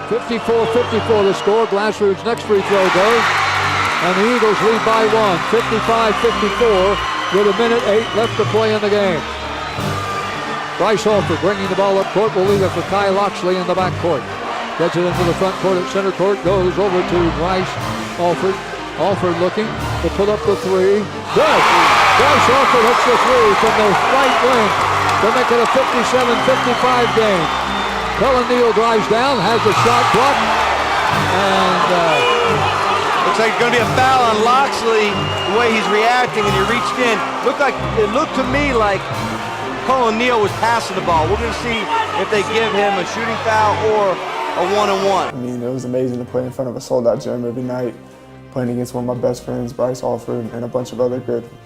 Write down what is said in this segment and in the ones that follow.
54-54 the score. Glassroot's next free throw goes, and the Eagles lead by 1, 55-54, with 1:08 left to play in the game. Bryce Alford bringing the ball up court. Will leave it for Kai Loxley in the back court. Gets it into the front court at center court. Goes over to Bryce Alford. Alford looking to put up the three. Good! Bryce Alford hits the three from the right wing to make it a 57-55 game. Cullen Neal drives down, has the shot blocked, and looks like it's going to be a foul on Loxley. The way he's reacting, and he reached in. It looked to me like Cullen Neal was passing the ball. We're going to see if they give him a shooting foul or a one-on-one. I mean, it was amazing to play in front of a sold-out gym every night, playing against one of my best friends, Bryce Alford, and a bunch of other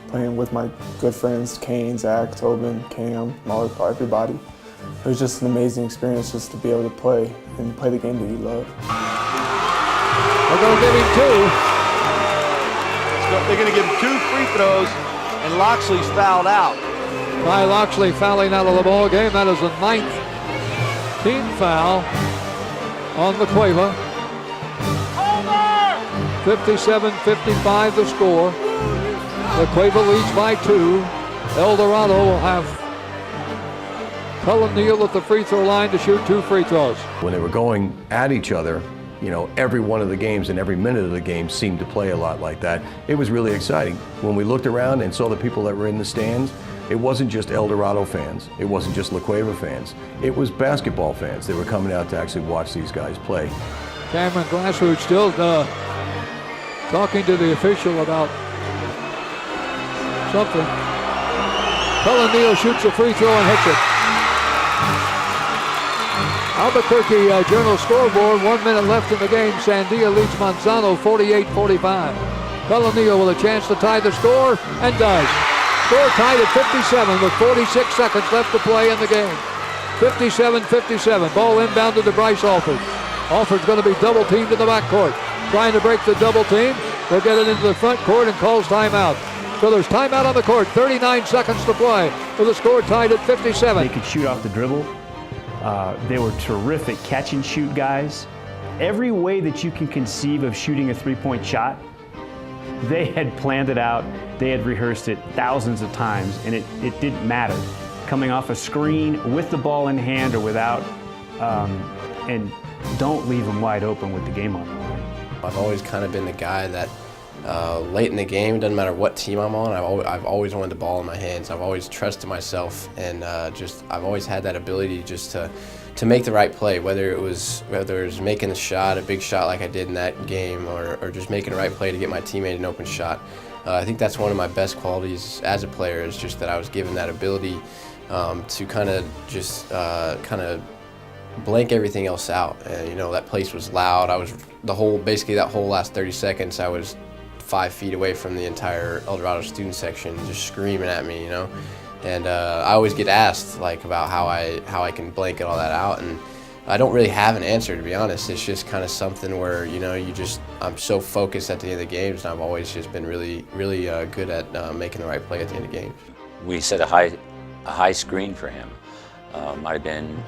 playing with my good friends, Kane, Zach, Tobin, Cam, Molly, everybody. It was just an amazing experience just to be able to play and play the game that you love. They're going to give him two. They're going to give him 2 free throws, and Loxley's fouled out. Kai Loxley fouling out of the ball game. That is the 9th team foul on LaCueva. 57-55 the score. LaCueva leads by 2. El Dorado will have Cullen Neal at the free throw line to shoot 2 free throws. When they were going at each other, you know, every one of the games and every minute of the game seemed to play a lot like that. It was really exciting. When we looked around and saw the people that were in the stands, it wasn't just El Dorado fans. It wasn't just LaCueva fans. It was basketball fans. They were coming out to actually watch these guys play. Cameron Glassroot still talking to the official about something. Cullen Neal shoots a free throw and hits it. Albuquerque Journal scoreboard, 1 minute left in the game. Sandia leads Manzano 48-45. Cullen Neal with a chance to tie the score, and does. Score tied at 57 with 46 seconds left to play in the game. 57-57. Ball inbounded to Bryce Alford. Alford's going to be double teamed in the backcourt. Trying to break the double team. They'll get it into the front court and calls timeout. So there's timeout on the court. 39 seconds to play with the score tied at 57. They could shoot off the dribble. They were terrific catch and shoot guys. Every way that you can conceive of shooting a three-point shot, they had planned it out. They had rehearsed it thousands of times, and it didn't matter. Coming off a screen with the ball in hand or without, and don't leave them wide open with the game on the line. I've always kind of been the guy that late in the game, it doesn't matter what team I'm on, I've always wanted the ball in my hands. I've always trusted myself, and I've always had that ability just to make the right play, whether it was making a shot, a big shot like I did in that game, or just making the right play to get my teammate an open shot. I think that's one of my best qualities as a player, is just that I was given that ability to kind of blank everything else out. And you know, that place was loud. I was basically that whole last 30 seconds, I was 5 feet away from the entire El Dorado student section, just screaming at me, you know. And I always get asked like about how I can blanket all that out, and I don't really have an answer, to be honest. It's just kind of something where, you know, I'm so focused at the end of the games, and I've always just been really good at making the right play at the end of games. We set a high screen for him. Might have been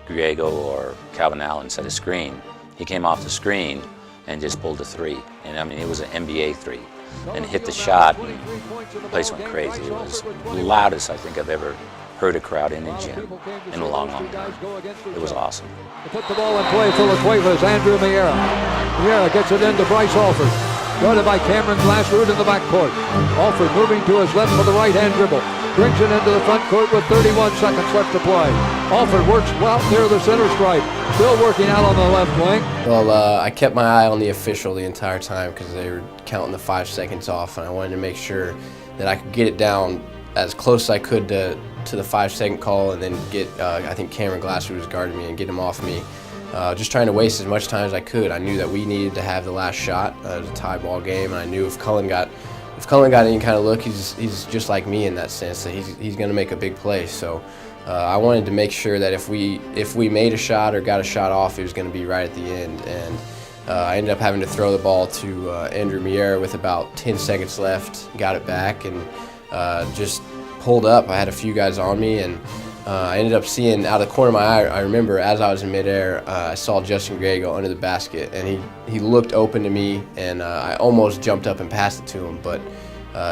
Griego or Calvin Allen set a screen. He came off the screen and just pulled a 3. And I mean, it was an NBA 3. And hit the shot, and the place went crazy. It was the loudest I think I've ever heard a crowd in a gym in a long time. It was awesome. To put the ball in play for LaCueva is Andrew Miera. Miera gets it into Bryce Alford. Guarded by Cameron Glassroot in the backcourt. Alford moving to his left for the right-hand dribble. Brings it into the front court with 31 seconds left to play. Alford works well near the center stripe. Still working out on the left wing. Well, I kept my eye on the official the entire time because they were counting the 5 seconds off, and I wanted to make sure that I could get it down as close as I could to the 5-second call, and then get, I think Cameron Glassroot was guarding me, and get him off me. Just trying to waste as much time as I could. I knew that we needed to have the last shot. It was a tie ball game, and I knew if Cullen got any kind of look, he's just like me in that sense, that he's going to make a big play. So I wanted to make sure that if we made a shot or got a shot off, it was going to be right at the end. And I ended up having to throw the ball to Andrew Miera with about 10 seconds left. Got it back and just pulled up. I had a few guys on me, and I ended up seeing out of the corner of my eye, I remember as I was in midair, I saw Justin Griego under the basket, and he looked open to me, and I almost jumped up and passed it to him, but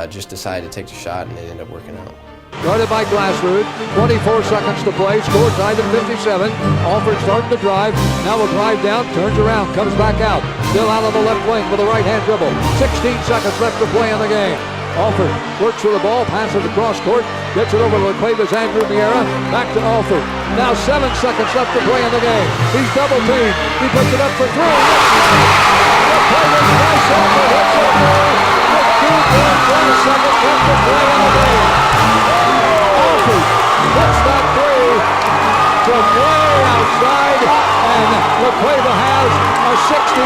just decided to take the shot, and it ended up working out. Guarded by Glassrud, 24 seconds to play, score tied at 57. Alford starting to drive, now will drive down, turns around, comes back out. Still out on the left wing with a right-hand dribble. 16 seconds left to play in the game. Alford works for the ball, passes across court, gets it over to LaCueva's Andrew Miera, back to Alford. Now 7 seconds left to play in the game. He's double teamed, he puts it up for three. LaCueva's Bryce Alford hits it with 2.1 seconds left to play in the game. Alford hits that three from way outside, and LaCueva has a 60-57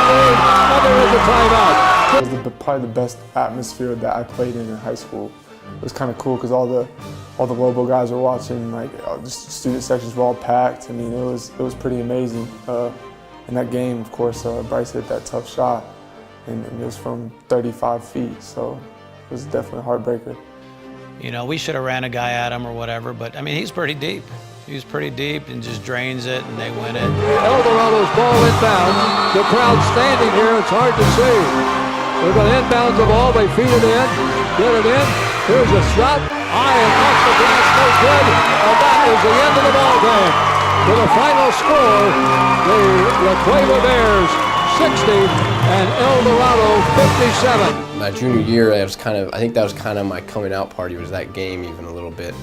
lead, and there is a timeout. It was probably the best atmosphere that I played in high school. It was kind of cool because all the Lobo guys were watching, like the student sections were all packed. I mean, it was pretty amazing. In that game, of course, Bryce hit that tough shot, and it was from 35 feet, so it was definitely a heartbreaker. You know, we should have ran a guy at him or whatever, but I mean, he's pretty deep. He's pretty deep and just drains it, and they win it. Eldorado's ball inbound. The crowd standing here, it's hard to see. They're going to inbound the ball, they feed it in, get it in. Here's a shot, high and off the glass, no good, and that is the end of the ball game. To the final score, the LaCueva Bears 60 and Eldorado 57. My junior year, I think that was kind of my coming out party, was that game even a little bit.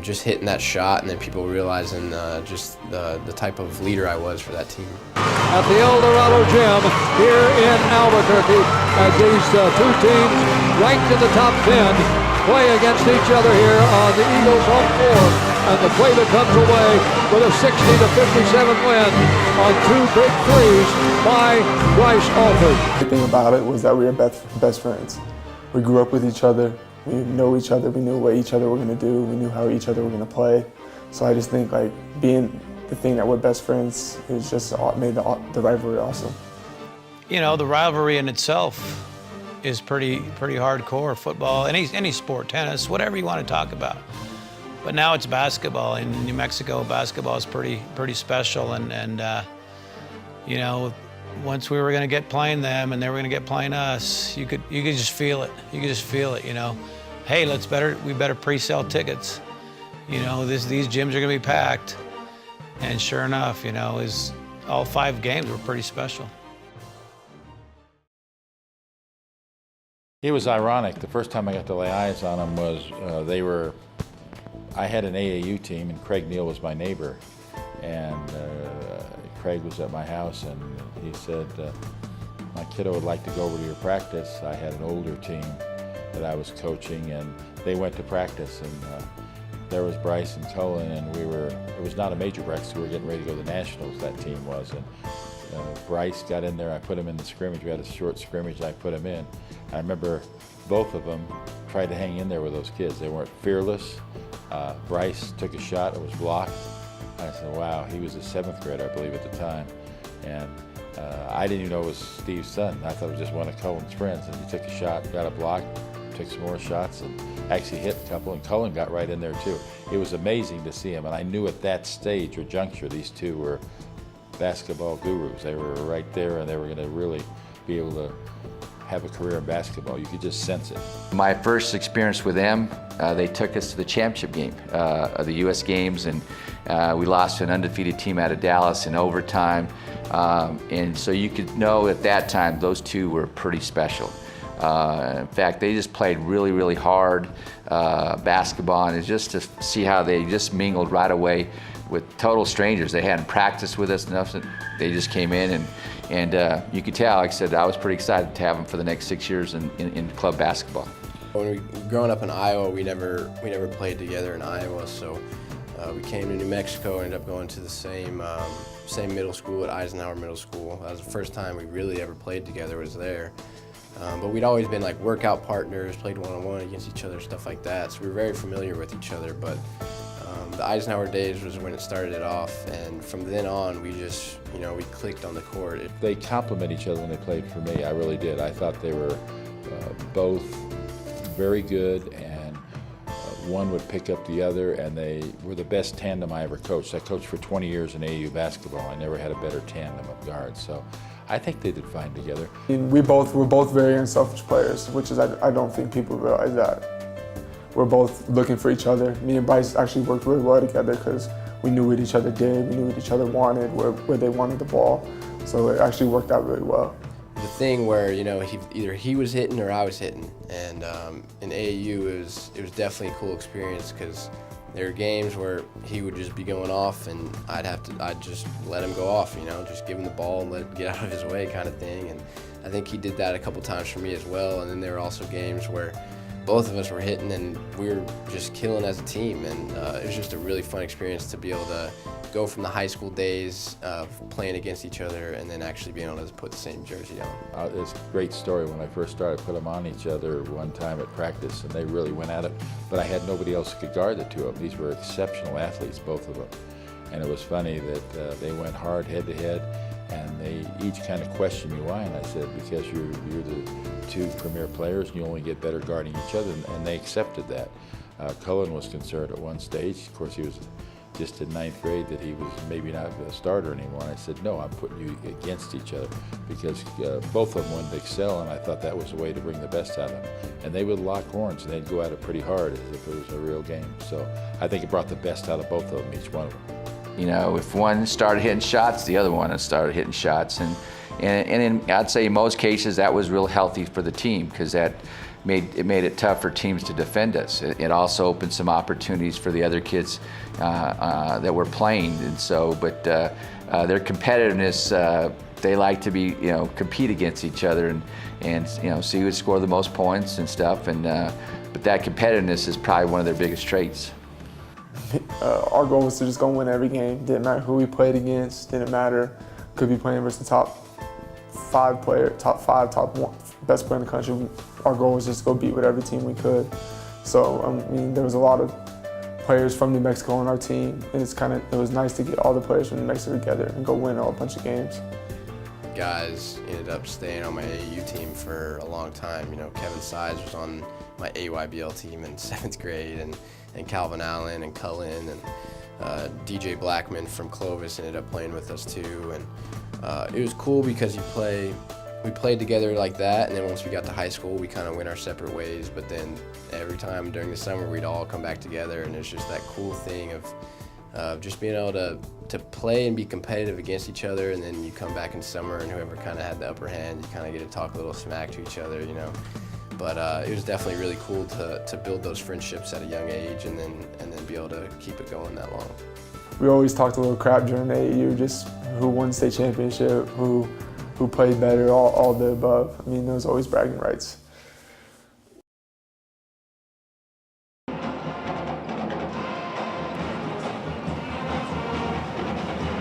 Just hitting that shot, and then people realizing just the type of leader I was for that team. At the Eldorado Gym here in Albuquerque, as these two teams ranked in the top 10 play against each other here on the Eagles' home floor, and the LaCueva comes away with a 60-57 win on two big threes by Bryce Alford. The thing about it was that we were best friends. We grew up with each other. We know each other. We knew what each other were going to do. We knew how each other were going to play. So I just think like being the thing that we're best friends is just made the rivalry awesome. You know, the rivalry in itself is pretty hardcore. Football, any sport, tennis, whatever you want to talk about. But now it's basketball. In New Mexico, basketball is pretty special. And you know, once we were going to get playing them and they were going to get playing us, you could just feel it. You could just feel it. You know, hey, we better pre-sell tickets. You know, these gyms are going to be packed. And sure enough, you know, all 5 games were pretty special. It was ironic. The first time I got to lay eyes on them was I had an AAU team, and Craig Neal was my neighbor. And Craig was at my house, and he said, my kiddo would like to go over to your practice. I had an older team that I was coaching, and they went to practice, and there was Bryce and Cullen, and it was not a major practice, we were getting ready to go to the Nationals, that team was. And Bryce got in there, I put him in the scrimmage, we had a short scrimmage, I put him in. I remember both of them tried to hang in there with those kids. They weren't fearless. Bryce took a shot, it was blocked. I said, wow, he was a 7th grader, I believe, at the time. And I didn't even know it was Steve's son. I thought it was just one of Cullen's friends. And he took a shot, got a block, took some more shots, and actually hit a couple, and Cullen got right in there too. It was amazing to see him, and I knew at that stage or juncture, these two were basketball gurus. They were right there, and they were gonna really be able to have a career in basketball. You could just sense it. My first experience with them, they took us to the championship game of the U.S. Games, and we lost to an undefeated team out of Dallas in overtime. And so you could know at that time those two were pretty special. In fact, they just played really, really hard basketball, and it's just to see how they just mingled right away with total strangers. They hadn't practiced with us enough. They just came in, and you could tell, like I said, I was pretty excited to have them for the next 6 years in club basketball. When growing up in Iowa, we never played together in Iowa, so we came to New Mexico, ended up going to the same middle school at Eisenhower Middle School. That was the first time we really ever played together, was there. But we'd always been like workout partners, played one-on-one against each other, stuff like that. So we were very familiar with each other, but the Eisenhower days was when it started it off, and from then on, we just, we clicked on the court. They complement each other when they played for me, I really did. I thought they were both very good and one would pick up the other, and they were the best tandem I ever coached. I coached for 20 years in AAU basketball. I never had a better tandem of guards, so I think they did fine together. And we're both very unselfish players, which is I don't think people realize that. We're both looking for each other. Me and Bryce actually worked really well together because we knew what each other did, we knew what each other wanted, where they wanted the ball. So it actually worked out really well. The thing where, you know, either he was hitting or I was hitting, and in AAU it was definitely a cool experience because there were games where he would just be going off and I'd just let him go off, you know, just give him the ball and let it get out of his way kind of thing. And I think he did that a couple times for me as well. And then there were also games where both of us were hitting and we were just killing as a team. And it was just a really fun experience to be able to go from the high school days of playing against each other and then actually being able to put the same jersey on. It's a great story. When I first started, I put them on each other one time at practice, and they really went at it. But I had nobody else who could guard the two of them. These were exceptional athletes, both of them. And it was funny that they went hard head to head, and they each kind of questioned me why. And I said, because you're the two premier players, and you only get better guarding each other. And they accepted that. Cullen was concerned at one stage. Of course, he was just in 9th grade that he was maybe not a starter anymore. And I said, no, I'm putting you against each other because both of them wanted to excel, and I thought that was the way to bring the best out of them. And they would lock horns, and they'd go at it pretty hard as if it was a real game. So I think it brought the best out of both of them, each one of them. You know, if one started hitting shots, the other one started hitting shots. And I'd say in most cases that was real healthy for the team because that made it tough for teams to defend us. It also opened some opportunities for the other kids that were playing. And so, but their competitiveness, they like to be, you know, compete against each other and you know, see who would score the most points and stuff. And but that competitiveness is probably one of their biggest traits. Our goal was to just go win every game. Didn't matter who we played against. Didn't matter. Could be playing versus the top five, top one, best player in the country. Our goal was just to go beat whatever team we could. So I mean, there was a lot of players from New Mexico on our team, and it was nice to get all the players from New Mexico together and go win a bunch of games. Guys ended up staying on my AAU team for a long time. You know, Kevin Sides was on my AYBL team in 7th grade, and Calvin Allen and Cullen and DJ Blackman from Clovis ended up playing with us too. And it was cool because we played together like that, and then once we got to high school, we kind of went our separate ways. But then every time during the summer, we'd all come back together, and it's just that cool thing of just being able to play and be competitive against each other, and then you come back in summer, and whoever kind of had the upper hand, you kind of get to talk a little smack to each other, you know. But it was definitely really cool to build those friendships at a young age, and then be able to keep it going that long. We always talked a little crap during the AAU, just who won the state championship, who played better, all the above. I mean, there was always bragging rights.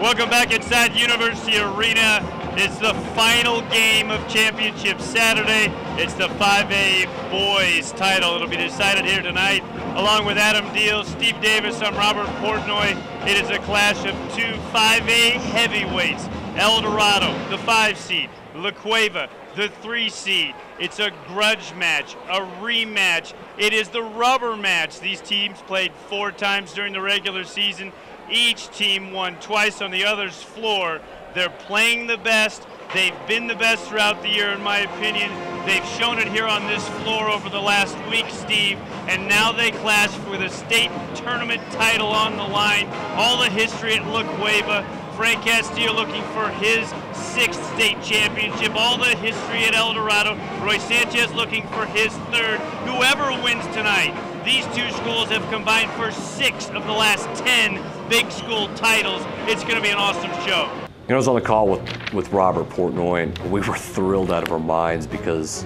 Welcome back inside University Arena. It's the final game of Championship Saturday. It's the 5A boys title. It'll be decided here tonight. Along with Adam Deal, Steve Davis, I'm Robert Portnoy. It is a clash of two 5A heavyweights. El Dorado, the 5 seed. La Cueva, the 3 seed. It's a grudge match, a rematch. It is the rubber match. These teams played 4 times during the regular season. Each team won twice on the other's floor. They're playing the best. They've been the best throughout the year, in my opinion. They've shown it here on this floor over the last week, Steve, and now they clash with a state tournament title on the line. All the history at La Cueva. Frank Castillo looking for his 6th state championship. All the history at El Dorado. Roy Sanchez looking for his 3rd. Whoever wins tonight, these two schools have combined for 6 of the last 10 big school titles. It's going to be an awesome show. You know, I was on the call with Robert Portnoy, and we were thrilled out of our minds because,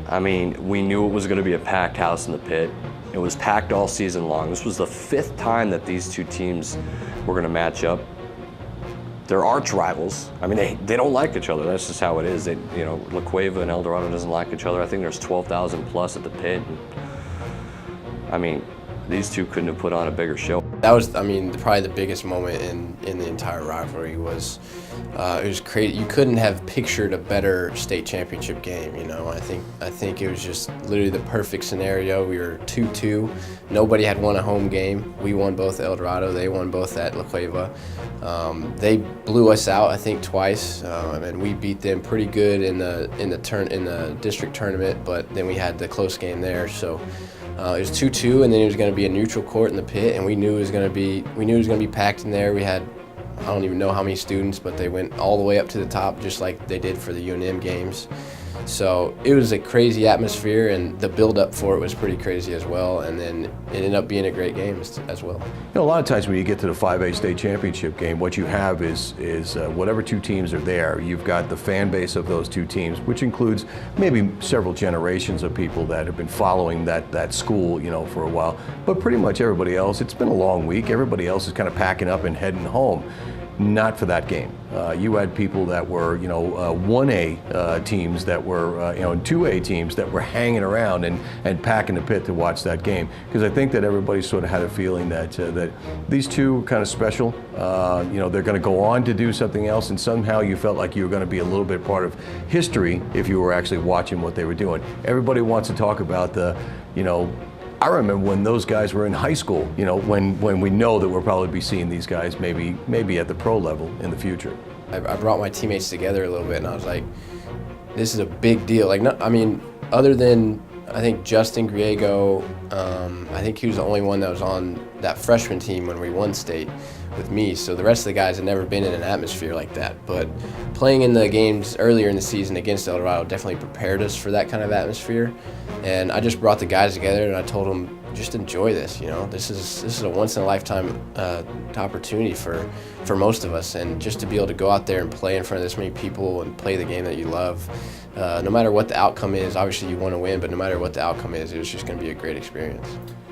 I mean, we knew it was going to be a packed house in the pit. It was packed all season long. This was the 5th time that these two teams were going to match up. They're arch rivals. I mean, they don't like each other. That's just how it is. You know, La Cueva and El Dorado doesn't like each other. I think there's 12,000 plus at the pit. And, I mean, these two couldn't have put on a bigger show. That was, I mean, probably the biggest moment in the entire rivalry was, it was crazy. You couldn't have pictured a better state championship game, you know. I think it was just literally the perfect scenario. We were 2-2. Nobody had won a home game. We won both at El Dorado. They won both at La Cueva. They blew us out, I think, twice, and we beat them pretty good in the district tournament. But then we had the close game there, so. It was 2-2, and then it was going to be a neutral court in the pit, and we knew it was going to be packed in there. We had, I don't even know how many students, but they went all the way up to the top, just like they did for the UNM games. So it was a crazy atmosphere, and the build-up for it was pretty crazy as well. And then it ended up being a great game as well. You know, a lot of times when you get to the 5A state championship game, what you have is whatever two teams are there, you've got the fan base of those two teams, which includes maybe several generations of people that have been following that school, you know, for a while. But pretty much everybody else, it's been a long week. Everybody else is kind of packing up and heading home. Not for that game. You had people that were, 1A teams that were, 2A teams that were hanging around and packing the pit to watch that game. Because I think that everybody sort of had a feeling that that these two were kind of special. They're going to go on to do something else, and somehow you felt like you were going to be a little bit part of history if you were actually watching what they were doing. Everybody wants to talk about the, I remember when those guys were in high school, when we know that we'll probably be seeing these guys maybe at the pro level in the future. I brought my teammates together a little bit, and I was like, this is a big deal. Other than, I think Justin Griego, I think he was the only one that was on that freshman team when we won state with me, so the rest of the guys had never been in an atmosphere like that. But playing in the games earlier in the season against El Dorado definitely prepared us for that kind of atmosphere. And I just brought the guys together and I told them, just enjoy this. This is a once in a lifetime opportunity for most of us, and just to be able to go out there and play in front of this many people and play the game that you love. No matter what the outcome is, obviously you want to win, but no matter what the outcome is, it was just going to be a great experience.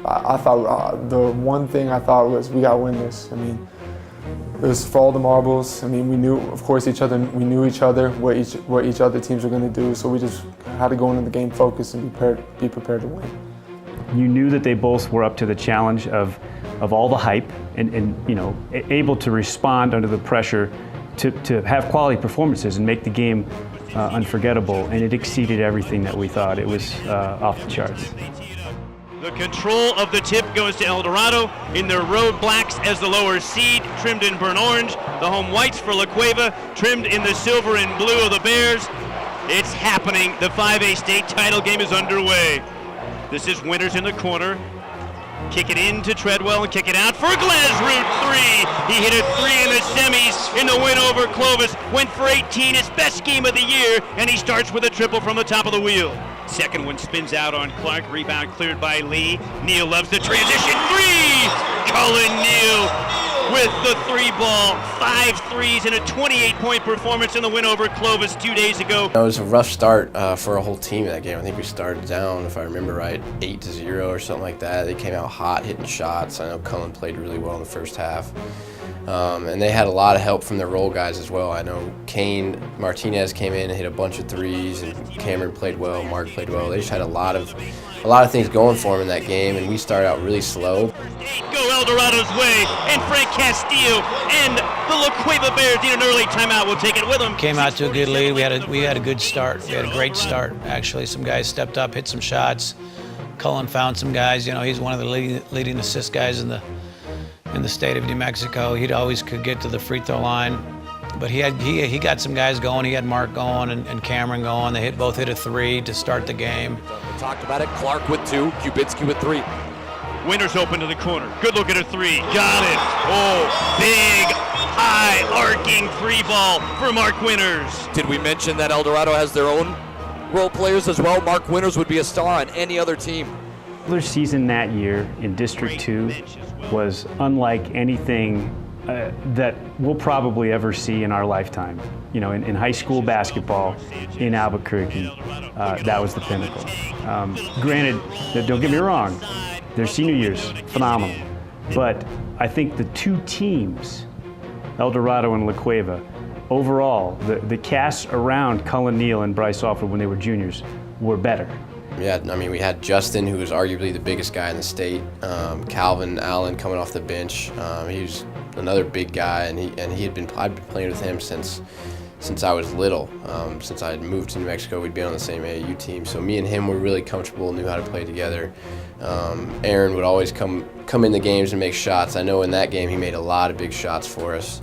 I thought the one thing I thought was we got to win this. It was for all the marbles. We knew, of course, we knew each other, what each other teams were going to do, so we just had to go into the game focused and be prepared to win. You knew that they both were up to the challenge of all the hype and able to respond under the pressure to have quality performances and make the game unforgettable, and it exceeded everything that we thought. It was off the charts. The control of the tip goes to El Dorado in their road blacks as the lower seed, trimmed in burnt orange. The home whites for La Cueva, trimmed in the silver and blue of the Bears. It's happening. The 5A state title game is underway. This is Winters in the corner. Kick it into Treadwell and kick it out for Glesroot 3. He hit a 3 in the semis in the win over Clovis. Went for 18, his best game of the year, and he starts with a triple from the top of the wheel. Second one spins out on Clark. Rebound cleared by Lee. Neal loves the transition. 3! Cullen Neal with the 3-ball. 5 threes and a 28-point performance in the win over Clovis 2 days ago. It was a rough start for a whole team in that game. I think we started down, if I remember right, 8-0 or something like that. They came out hot, hitting shots. I know Cullen played really well in the first half. And they had a lot of help from their role guys as well. I know Kane Martinez came in and hit a bunch of threes, and Cameron played well, Mark played well. They just had a lot of things going for them in that game, and we started out really slow. Go El Dorado's way, and Frank Castillo and the La Cueva Bears need an early timeout. We'll take it with them. Came out to a good lead. We had a good start. We had a great start, actually. Some guys stepped up, hit some shots. Cullen found some guys. He's one of the leading assist guys in the state of New Mexico. He always could get to the free throw line, but he got some guys going. He had Mark going and Cameron going. They both hit a 3 to start the game. We talked about it. Clark with 2, Kubitsky with 3. Winters open to the corner. Good look at a 3. Got it. Oh, big, high, arcing 3-ball for Mark Winters. Did we mention that El Dorado has their own role players as well? Mark Winters would be a star on any other team. Their season that year in District 2 was unlike anything that we'll probably ever see in our lifetime. In high school basketball in Albuquerque, that was the pinnacle. Granted, don't get me wrong, their senior year's phenomenal, but I think the two teams, El Dorado and La Cueva, overall, the cast around Cullen Neal and Bryce Alford when they were juniors were better. Yeah, I mean, we had Justin, who was arguably the biggest guy in the state. Calvin Allen coming off the bench. He was another big guy, and I'd been playing with him since I was little. Since I had moved to New Mexico, we'd been on the same AAU team. So me and him were really comfortable, knew how to play together. Aaron would always come in the games and make shots. I know in that game he made a lot of big shots for us.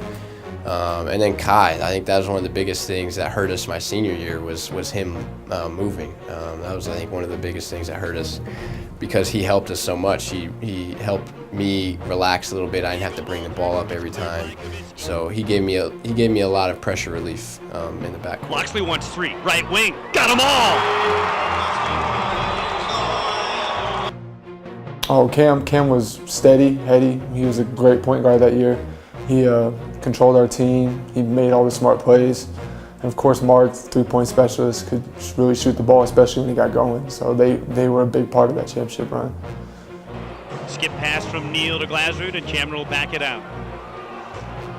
And then Kai, I think that was one of the biggest things that hurt us my senior year was him moving. That was, I think, one of the biggest things that hurt us because he helped us so much. He helped me relax a little bit. I didn't have to bring the ball up every time. So he gave me a lot of pressure relief in the back. Loxley wants 3, right wing, got them all! Oh, Cam was steady, heady. He was a great point guard that year. He controlled our team. He made all the smart plays. And of course, Mark, three-point specialist, could really shoot the ball, especially when he got going. So they were a big part of that championship run. Skip pass from Neal to Glasrud, and Chandler will back it out.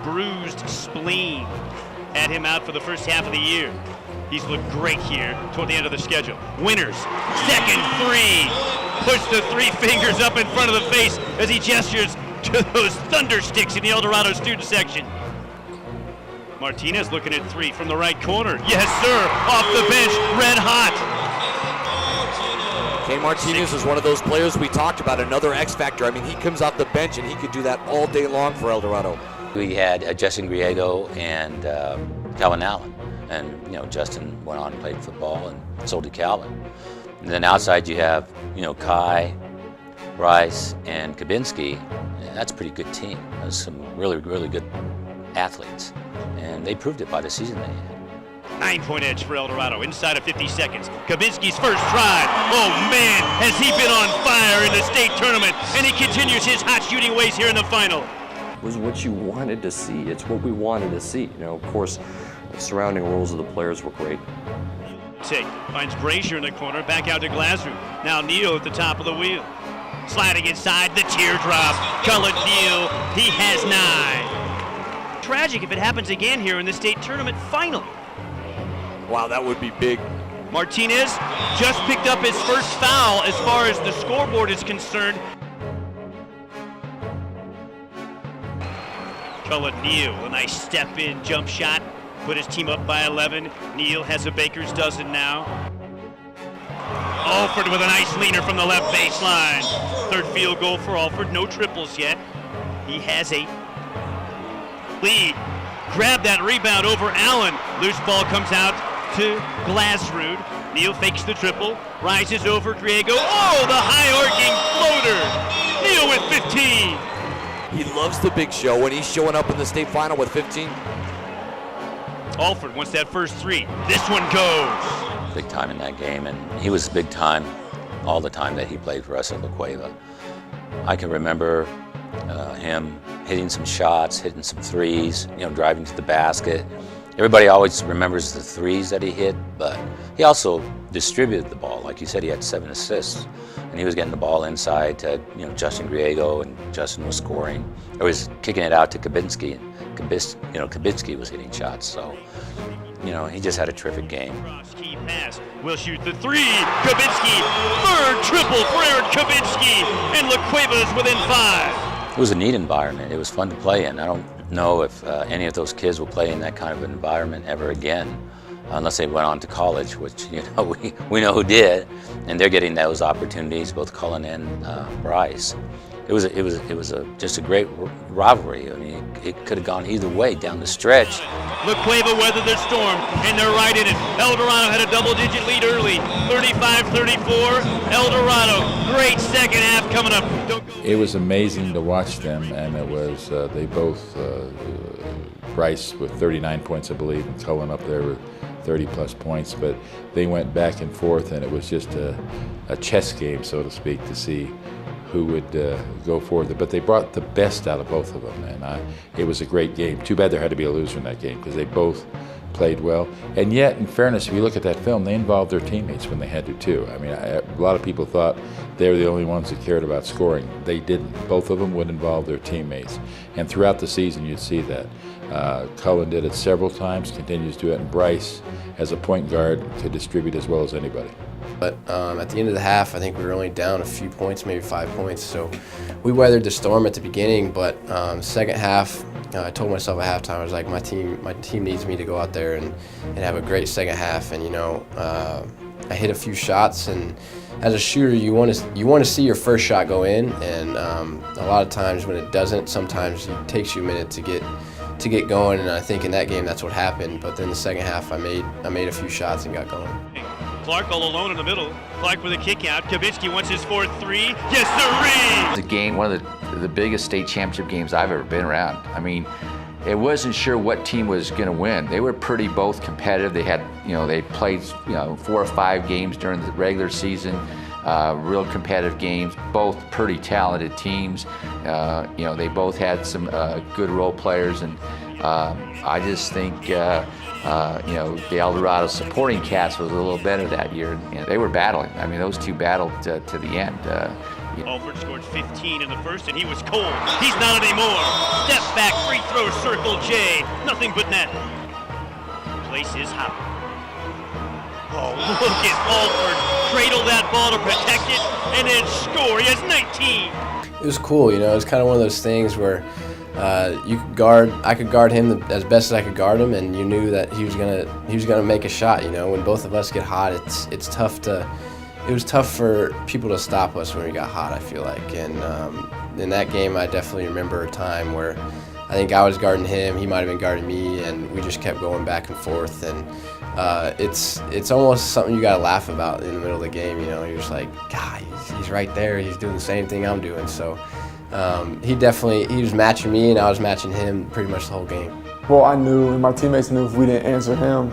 Bruised spleen had him out for the first half of the year. He's looked great here toward the end of the schedule. Winters, second 3. Push the 3 fingers up in front of the face as he gestures to those thunder sticks in the El Dorado student section. Martinez looking at 3 from the right corner. Yes, sir, off the bench, red hot. Kay Martinez is one of those players we talked about, another X factor. I mean, he comes off the bench and he could do that all day long for El Dorado. We had Justin Griego and Calvin Allen. And, you know, Justin went on and played football, and so did Calvin. And then outside you have, you know, Kai, Bryce, and Kabinski. And that's a pretty good team. There's some really, really good athletes. And they proved it by the season they had. 9-point edge for El Dorado, inside of 50 seconds. Kabinski's first try. Oh man, has he been on fire in the state tournament, and he continues his hot shooting ways here in the final. It was what you wanted to see. It's what we wanted to see. You know, of course, the surrounding roles of the players were great. Take, finds Brazier in the corner, back out to Glasrud. Now Neal at the top of the wheel. Sliding inside, the teardrop. Cullen Neal, he has 9. Tragic if it happens again here in the state tournament final. Wow, that would be big. Martinez just picked up his first foul as far as the scoreboard is concerned. Cullen Neal, a nice step-in jump shot. Put his team up by 11. Neal has a baker's dozen now. Alford with a nice leaner from the left baseline. Third field goal for Alford. No triples yet. He has a lead. Grab that rebound over Allen. Loose ball comes out to Glasrud. Neal fakes the triple. Rises over Griego. Oh, the high-arcing floater. Neal with 15. He loves the big show when he's showing up in the state final with 15. Alford wants that first 3. This one goes. Big time in that game, and he was big time all the time that he played for us at La Cueva. I can remember him hitting some shots, hitting some threes, you know, driving to the basket. Everybody always remembers the threes that he hit, but he also distributed the ball. Like you said, he had 7 assists, and he was getting the ball inside to, you know, Justin Griego, and Justin was scoring. Or was kicking it out to Kabinski, and Kabinski was hitting shots. So, you know, he just had a terrific game. Key pass, will shoot the 3. Kabinski, third triple for Aaron Kabinski, and La Cueva's within 5. It was a neat environment. It was fun to play in. I don't know if any of those kids will play in that kind of an environment ever again, unless they went on to college, which, you know, we know who did, and they're getting those opportunities, both Cullen and Bryce. It was just a great rivalry. I mean, it could have gone either way down the stretch. La Cueva weathered the storm, and they're right in it. El Dorado had a double-digit lead early, 35-34. El Dorado, great second half coming up. It was amazing to watch them, and it was they both, Bryce with 39 points, I believe, and Cullen up there with 30-plus points. But they went back and forth, and it was just a chess game, so to speak, to see who would go forward. But they brought the best out of both of them, and it was a great game. Too bad there had to be a loser in that game because they both played well. And yet, in fairness, if you look at that film, they involved their teammates when they had to too. I mean, a lot of people thought they were the only ones that cared about scoring. They didn't. Both of them would involve their teammates. And throughout the season, you'd see that. Cullen did it several times, continues to do it, and Bryce, as a point guard, could distribute as well as anybody. But at the end of the half, I think we were only down a few points, maybe 5 points. So we weathered the storm at the beginning, but second half, I told myself at halftime, I was like, my team needs me to go out there and have a great second half. And I hit a few shots, and as a shooter, you want to see your first shot go in. And a lot of times when it doesn't, sometimes it takes you a minute to get going. And I think in that game, that's what happened. But then the second half, I made a few shots and got going. Clark all alone in the middle. Clark with a kick out. Kavitsky wants his 4-3. Yes, sirree! The game, one of the biggest state championship games I've ever been around. I mean, it wasn't sure what team was going to win. They were pretty both competitive. They had, they played, 4 or 5 games during the regular season, real competitive games. Both pretty talented teams. They both had some good role players, and I just think. The El Dorado supporting cast was a little better that year. They were battling. I mean, those two battled to the end. Alford scored 15 in the first, and he was cold. He's not anymore. Step back, free throw, circle J. Nothing but net. Place is hot. Oh, look at Alford cradle that ball to protect it, and then score. He has 19. It was cool, it was kind of one of those things where I could guard him as best as I could guard him, and you knew that he was gonna make a shot. When both of us get hot, it's tough it was tough for people to stop us when we got hot, I feel like. And in that game, I definitely remember a time where I think I was guarding him, he might have been guarding me, and we just kept going back and forth. And it's almost something you gotta laugh about in the middle of the game. You're just like, God, he's right there. He's doing the same thing I'm doing. So. He was matching me, and I was matching him pretty much the whole game. Well, I knew, and my teammates knew, if we didn't answer him,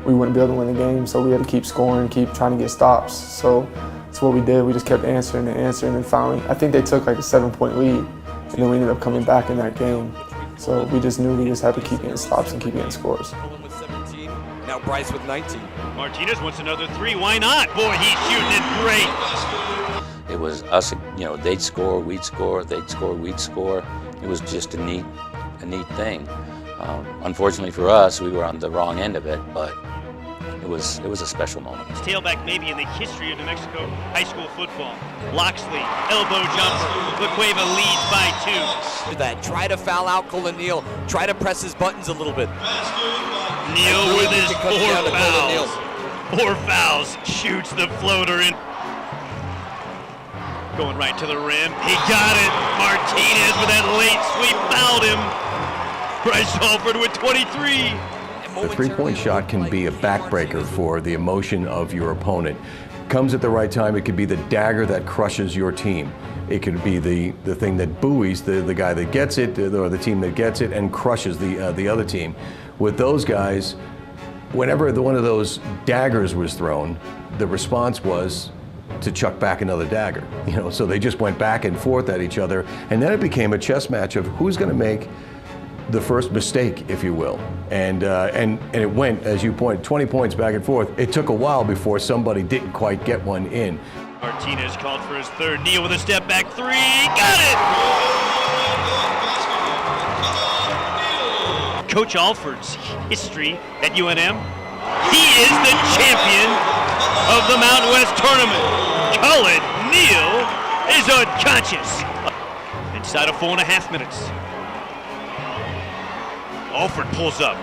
we wouldn't be able to win the game. So we had to keep scoring, keep trying to get stops. So that's what we did. We just kept answering, and finally, I think they took like a 7-point lead, and then we ended up coming back in that game. So we just knew we just had to keep getting stops and keep getting scores. Cullen with 17. Now Bryce with 19. Martinez wants another 3. Why not? Boy, he's shooting it great. It was us, they'd score, we'd score, they'd score, we'd score. It was just a neat thing. Unfortunately for us, we were on the wrong end of it, but it was a special moment. It's tailback maybe in the history of New Mexico high school football. Loxley, elbow jumper. LaCueva leads by 2. That try to foul out Cullen Neal. Try to press his buttons a little bit. Neal with his 4 fouls. 4 fouls. Shoots the floater in. Going right to the rim. He got it. Martinez with that late sweep fouled him. Bryce Alford with 23. The three-point shot can be a backbreaker for the emotion of your opponent. Comes at the right time. It could be the dagger that crushes your team. It could be the thing that buoys the guy that gets it, or the team that gets it and crushes the other team. With those guys, whenever one of those daggers was thrown, the response was to chuck back another dagger. So they just went back and forth at each other, and then it became a chess match of who's going to make the first mistake, if you will. And it went, as you point, 20 points back and forth. It took a while before somebody didn't quite get one in. Martinez called for his 3rd. Neal with a step back 3. Got it! Coach Alford's history at UNM. He is the champion of the Mountain West Tournament. Cullen Neal is unconscious. Inside of 4.5 minutes. Alford pulls up.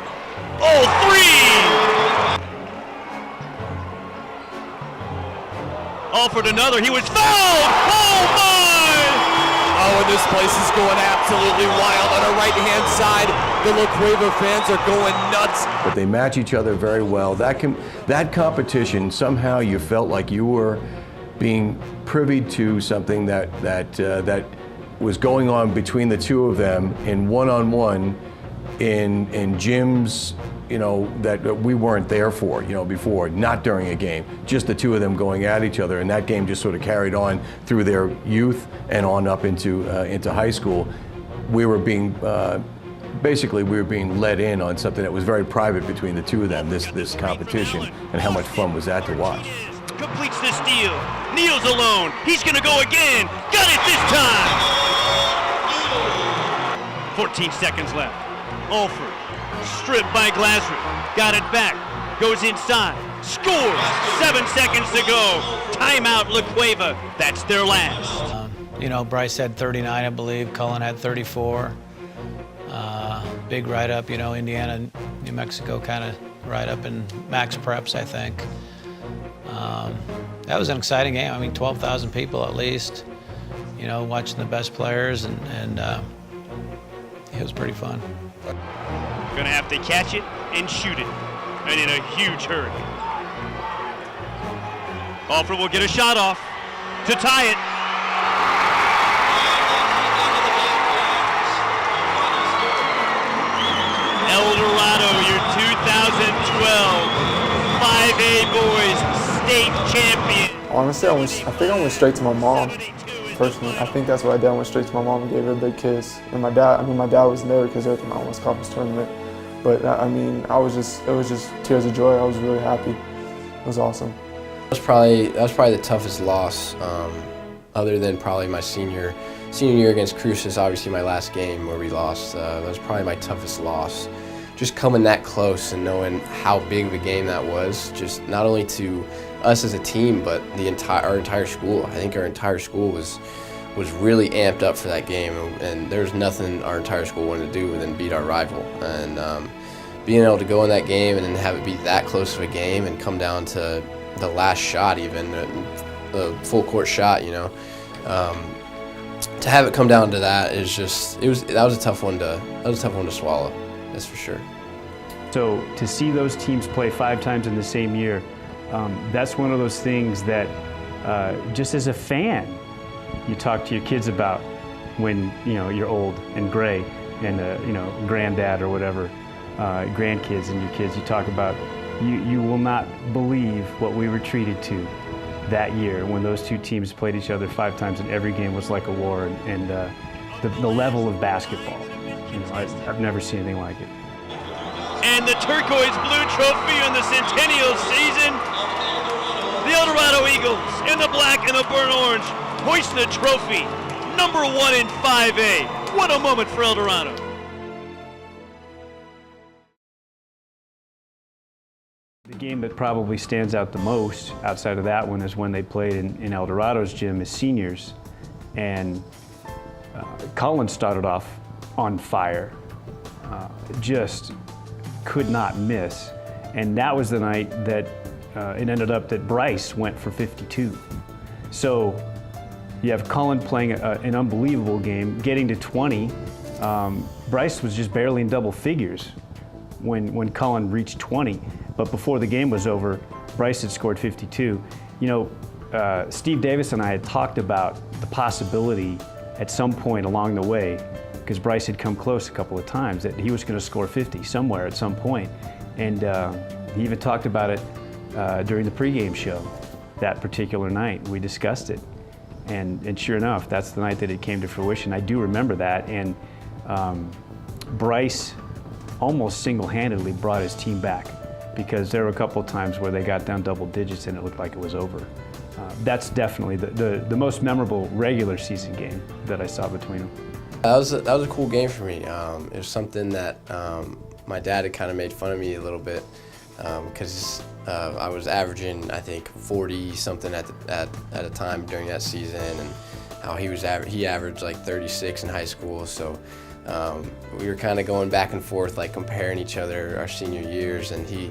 Oh, 3! Alford another. He was fouled! Oh, my! Oh, and this place is going absolutely wild. On our right-hand side, the LaCueva fans are going nuts. But they match each other very well. That competition, somehow you felt like you were being privy to something that was going on between the two of them in one-on-one in gyms, that we weren't there for, before, not during a game, just the two of them going at each other, and that game just sort of carried on through their youth and on up into high school. We were being, basically we were being led in on something that was very private between the two of them, this competition, and how much fun was that to watch. Completes the steal. Neal's alone. He's gonna go again. Got it this time. 14 seconds left. Alford, stripped by Glasser, got it back, goes inside, scores. 7 seconds to go. Timeout, La Cueva. That's their last. You know, Bryce had 39, I believe. Cullen had 34. Big write-up, you know, Indiana, New Mexico kind of write-up in max preps, I think. That was an exciting game. I mean, 12,000 people at least, you know, watching the best players, and it was pretty fun. Gonna have to catch it and shoot it, and in a huge hurry. Alford will get a shot off to tie it. El Dorado, your 2012 5A boys state champion. Honestly, I think I went straight to my mom. Personally, I think that's what I did. I went straight to my mom and gave her a big kiss. And my dad was there because they're at the Mountain West Conference tournament. But I mean, it was just tears of joy. I was really happy. It was awesome. That was probably the toughest loss, other than probably my senior year against Cruces. Obviously, my last game where we lost. That was probably my toughest loss. Just coming that close and knowing how big of a game that was, just not only to us as a team, but our entire school. I think our entire school was really amped up for that game, and there was nothing our entire school wanted to do than beat our rival. And being able to go in that game and then have it be that close of a game and come down to the last shot, even the full court shot, you know, to have it come down to that is just that was a tough one to swallow. That's for sure. So to see those teams play 5 times in the same year, that's one of those things that just as a fan, you talk to your kids about when you're old and gray and granddad or whatever, grandkids and your kids. You talk about you will not believe what we were treated to that year when those two teams played each other 5 times and every game was like a war, and the level of basketball. I've never seen anything like it. And the turquoise blue trophy in the centennial season. The El Dorado Eagles in the black and the burnt orange hoist the trophy, #1 in 5A. What a moment for El Dorado. The game that probably stands out the most outside of that one is when they played in El Dorado's gym as seniors, and Cullen started off on fire, just could not miss, and that was the night that it ended up that Bryce went for 52. So you have Cullen playing an unbelievable game, getting to 20. Bryce was just barely in double figures when Cullen reached 20, but before the game was over, Bryce had scored 52. Steve Davis and I had talked about the possibility at some point along the way, because Bryce had come close a couple of times, that he was going to score 50 somewhere at some point. And he even talked about it during the pregame show that particular night. We discussed it. And sure enough, that's the night that it came to fruition. I do remember that. And Bryce almost single-handedly brought his team back, because there were a couple of times where they got down double digits and it looked like it was over. That's definitely the most memorable regular season game that I saw between them. That was a cool game for me. It was something that my dad had kind of made fun of me a little bit, because I was averaging, I think, 40-something at a time during that season, and how he averaged like 36 in high school. So we were kind of going back and forth, like comparing each other our senior years, and he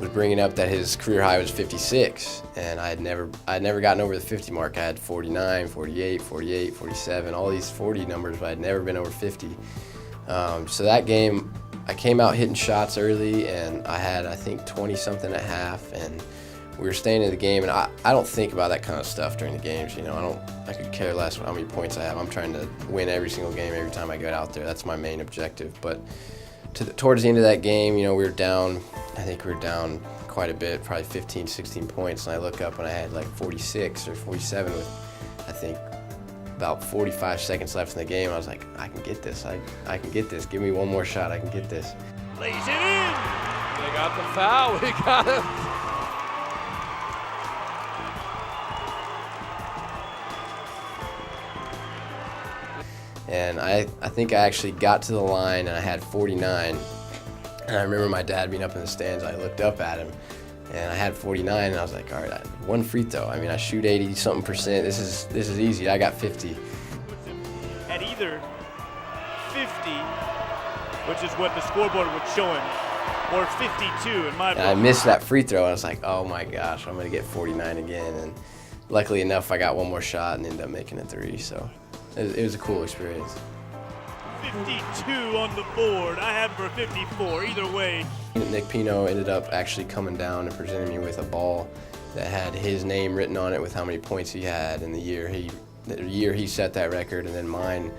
was bringing up that his career high was 56, and I'd never gotten over the 50 mark. I had 49, 48, 48, 47, all these 40 numbers, but I'd never been over 50. So that game, I came out hitting shots early, and I had, I think, 20-something at half, and we were staying in the game, and I don't think about that kind of stuff during the games. I could care less how many points I have. I'm trying to win every single game every time I get out there. That's my main objective. But towards the end of that game, we were down. I think we were down quite a bit, probably 15, 16 points, and I look up and I had like 46 or 47 with, I think, about 45 seconds left in the game. I was like, I can get this. I can get this. Give me one more shot. I can get this. Lays it in. They got the foul. We got it. And I think I actually got to the line and I had 49. And I remember my dad being up in the stands. I looked up at him And I had 49, and I was like, all right, one free throw. I mean, I shoot 80-something%. This is easy. I got 50. At either 50, which is what the scoreboard would show him, or 52 in my book. And I missed that free throw, and I was like, oh my gosh, I'm gonna get 49 again. And luckily enough, I got one more shot and ended up making a 3. So it was a cool experience. 52 on the board. I have for 54. Either way. Nick Pino ended up actually coming down and presenting me with a ball that had his name written on it with how many points he had in the year he set that record, and then mine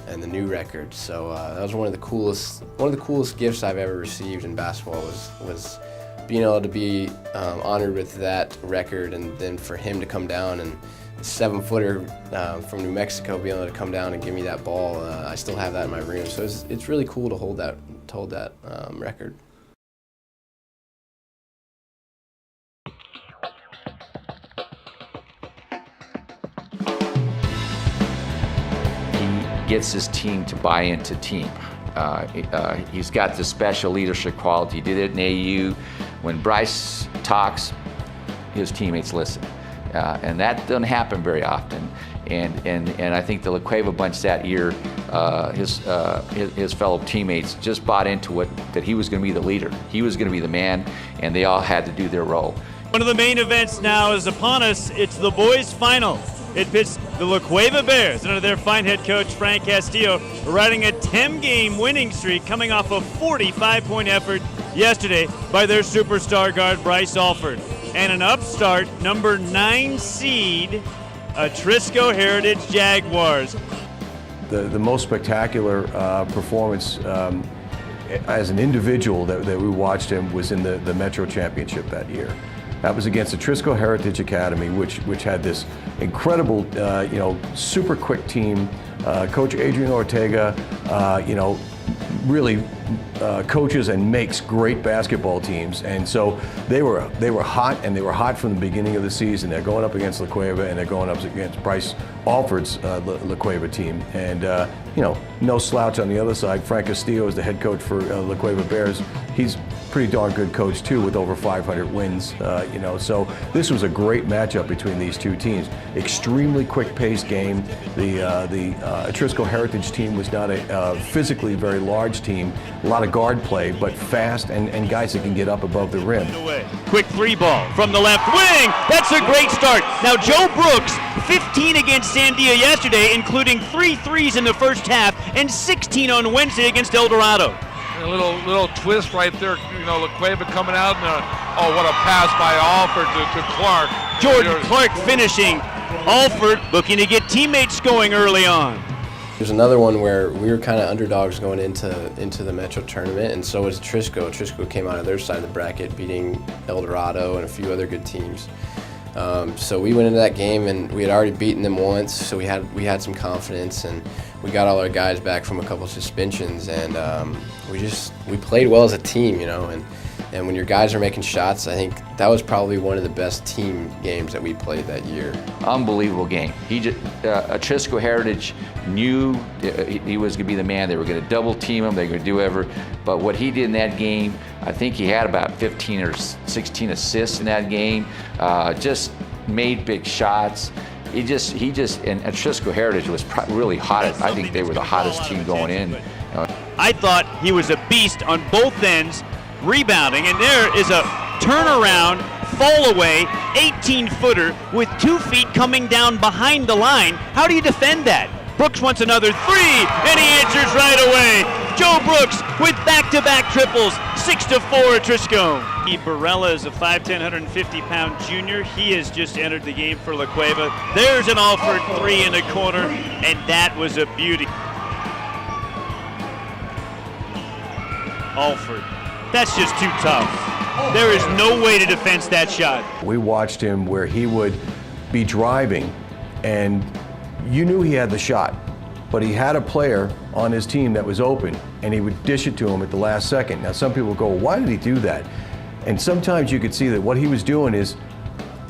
and the new record. So that was one of the coolest gifts I've ever received in basketball was being able to be honored with that record, and then for him to come down and 7-footer from New Mexico being able to come down and give me that ball. I still have that in my room, so it's really cool to hold that record. Gets his team to buy into team. He's got the special leadership quality. He did it in AU. When Bryce talks, his teammates listen. And that doesn't happen very often. And I think the La Cueva bunch that year, his fellow teammates just bought into that he was going to be the leader. He was going to be the man, and they all had to do their role. One of the main events now is upon us. It's the boys' final. It pits the La Cueva Bears under their fine head coach Frank Castillo, riding a 10-game winning streak, coming off a 45-point effort yesterday by their superstar guard Bryce Alford, and an upstart number 9 seed, Trisco Heritage Jaguars. The most spectacular performance as an individual that we watched him was in the Metro Championship that year. That was against the Trisco Heritage Academy, which had this incredible, super quick team. Coach Adrian Ortega, really coaches and makes great basketball teams, and so they were hot, and they were hot from the beginning of the season. They're going up against La Cueva, and they're going up against Bryce Alford's La Cueva team, and no slouch on the other side. Frank Castillo is the head coach for La Cueva Bears. He's pretty darn good coach too, with over 500 wins. So this was a great matchup between these two teams. Extremely quick-paced game. The Trisco Heritage team was not a physically very large team. A lot of guard play, but fast and guys that can get up above the rim. Quick 3 ball from the left wing. That's a great start. Now Joe Brooks, 15 against Sandia yesterday, including 3 threes in the first half and 16 on Wednesday against El Dorado. A little twist right there, La Cueva coming out, and what a pass by Alford to Clark. Jordan Clark finishing. Alford looking to get teammates going early on. There's another one where we were kind of underdogs going into the Metro tournament, and so was Trisco. Trisco came out of their side of the bracket, beating El Dorado and a few other good teams. So we went into that game, and we had already beaten them once, so we had some confidence, and we got all our guys back from a couple suspensions, and we played well as a team, and when your guys are making shots, I think that was probably one of the best team games that we played that year. Unbelievable game. Trisco Heritage knew he was going to be the man. They were going to double team him. They were going to do whatever. But what he did in that game, I think he had about 15 or 16 assists in that game. Just made big shots. And Trisco Heritage was really hot. I think they were the hottest team going in. I thought he was a beast on both ends, rebounding, and there is a turnaround, fall away, 18-footer with 2 feet coming down behind the line. How do you defend that? Brooks wants another 3, and he answers right away. Joe Brooks with back-to-back triples, 6-4 Trisco. Barella is a 5'10", 150-pound junior. He has just entered the game for La Cueva. There's an Alford 3 in the corner, and that was a beauty. Alford, that's just too tough. There is no way to defense that shot. We watched him where he would be driving, and you knew he had the shot, but he had a player on his team that was open, and he would dish it to him at the last second. Now, some people go, why did he do that? And sometimes you could see that what he was doing is,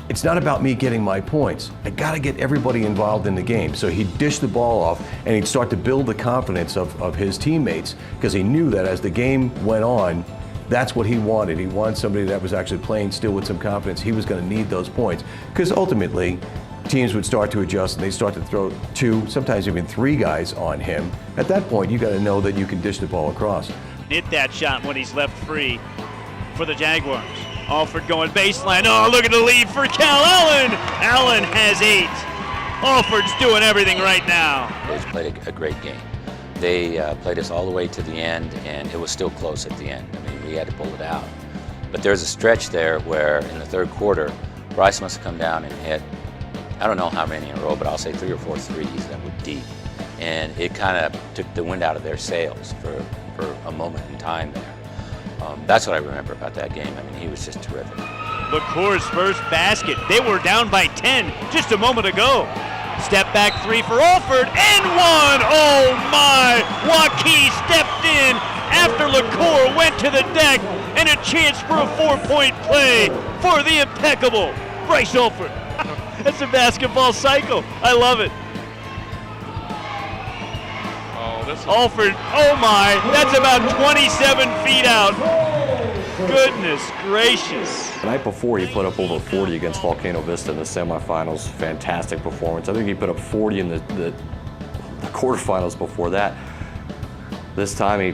it's not about me getting my points. I gotta get everybody involved in the game. So he'd dish the ball off, and he'd start to build the confidence of his teammates, because he knew that as the game went on, That's what he wanted. He wanted somebody that was actually playing still with some confidence. He was going to need those points because ultimately teams would start to adjust and they start to throw 2, sometimes even 3 guys on him. At that point, you got to know that you can dish the ball across. Hit that shot when he's left free for the Jaguars. Alford going baseline. Oh, look at the lead for Cal Allen. Allen has 8. Alford's doing everything right now. They played a great game. They played us all the way to the end, and it was still close at the end. I mean, we had to pull it out. But there's a stretch there where in the third quarter, Bryce must have come down and hit, I don't know how many in a row, but I'll say 3 or 4 threes that were deep. And it kind of took the wind out of their sails for a moment in time there. That's what I remember about that game. I mean, he was just terrific. LaCour's first basket. They were down by 10 just a moment ago. Step back 3 for Alford, and 1! Oh my! Waukee stepped in after LaCour went to the deck, and a chance for a 4-point play for the impeccable Bryce Alford. That's a basketball cycle. I love it. Alford, oh my, that's about 27 feet out. Goodness gracious. The night before, he put up over 40 against Volcano Vista in the semifinals. Fantastic performance. I think he put up 40 in the quarterfinals before that. This time, he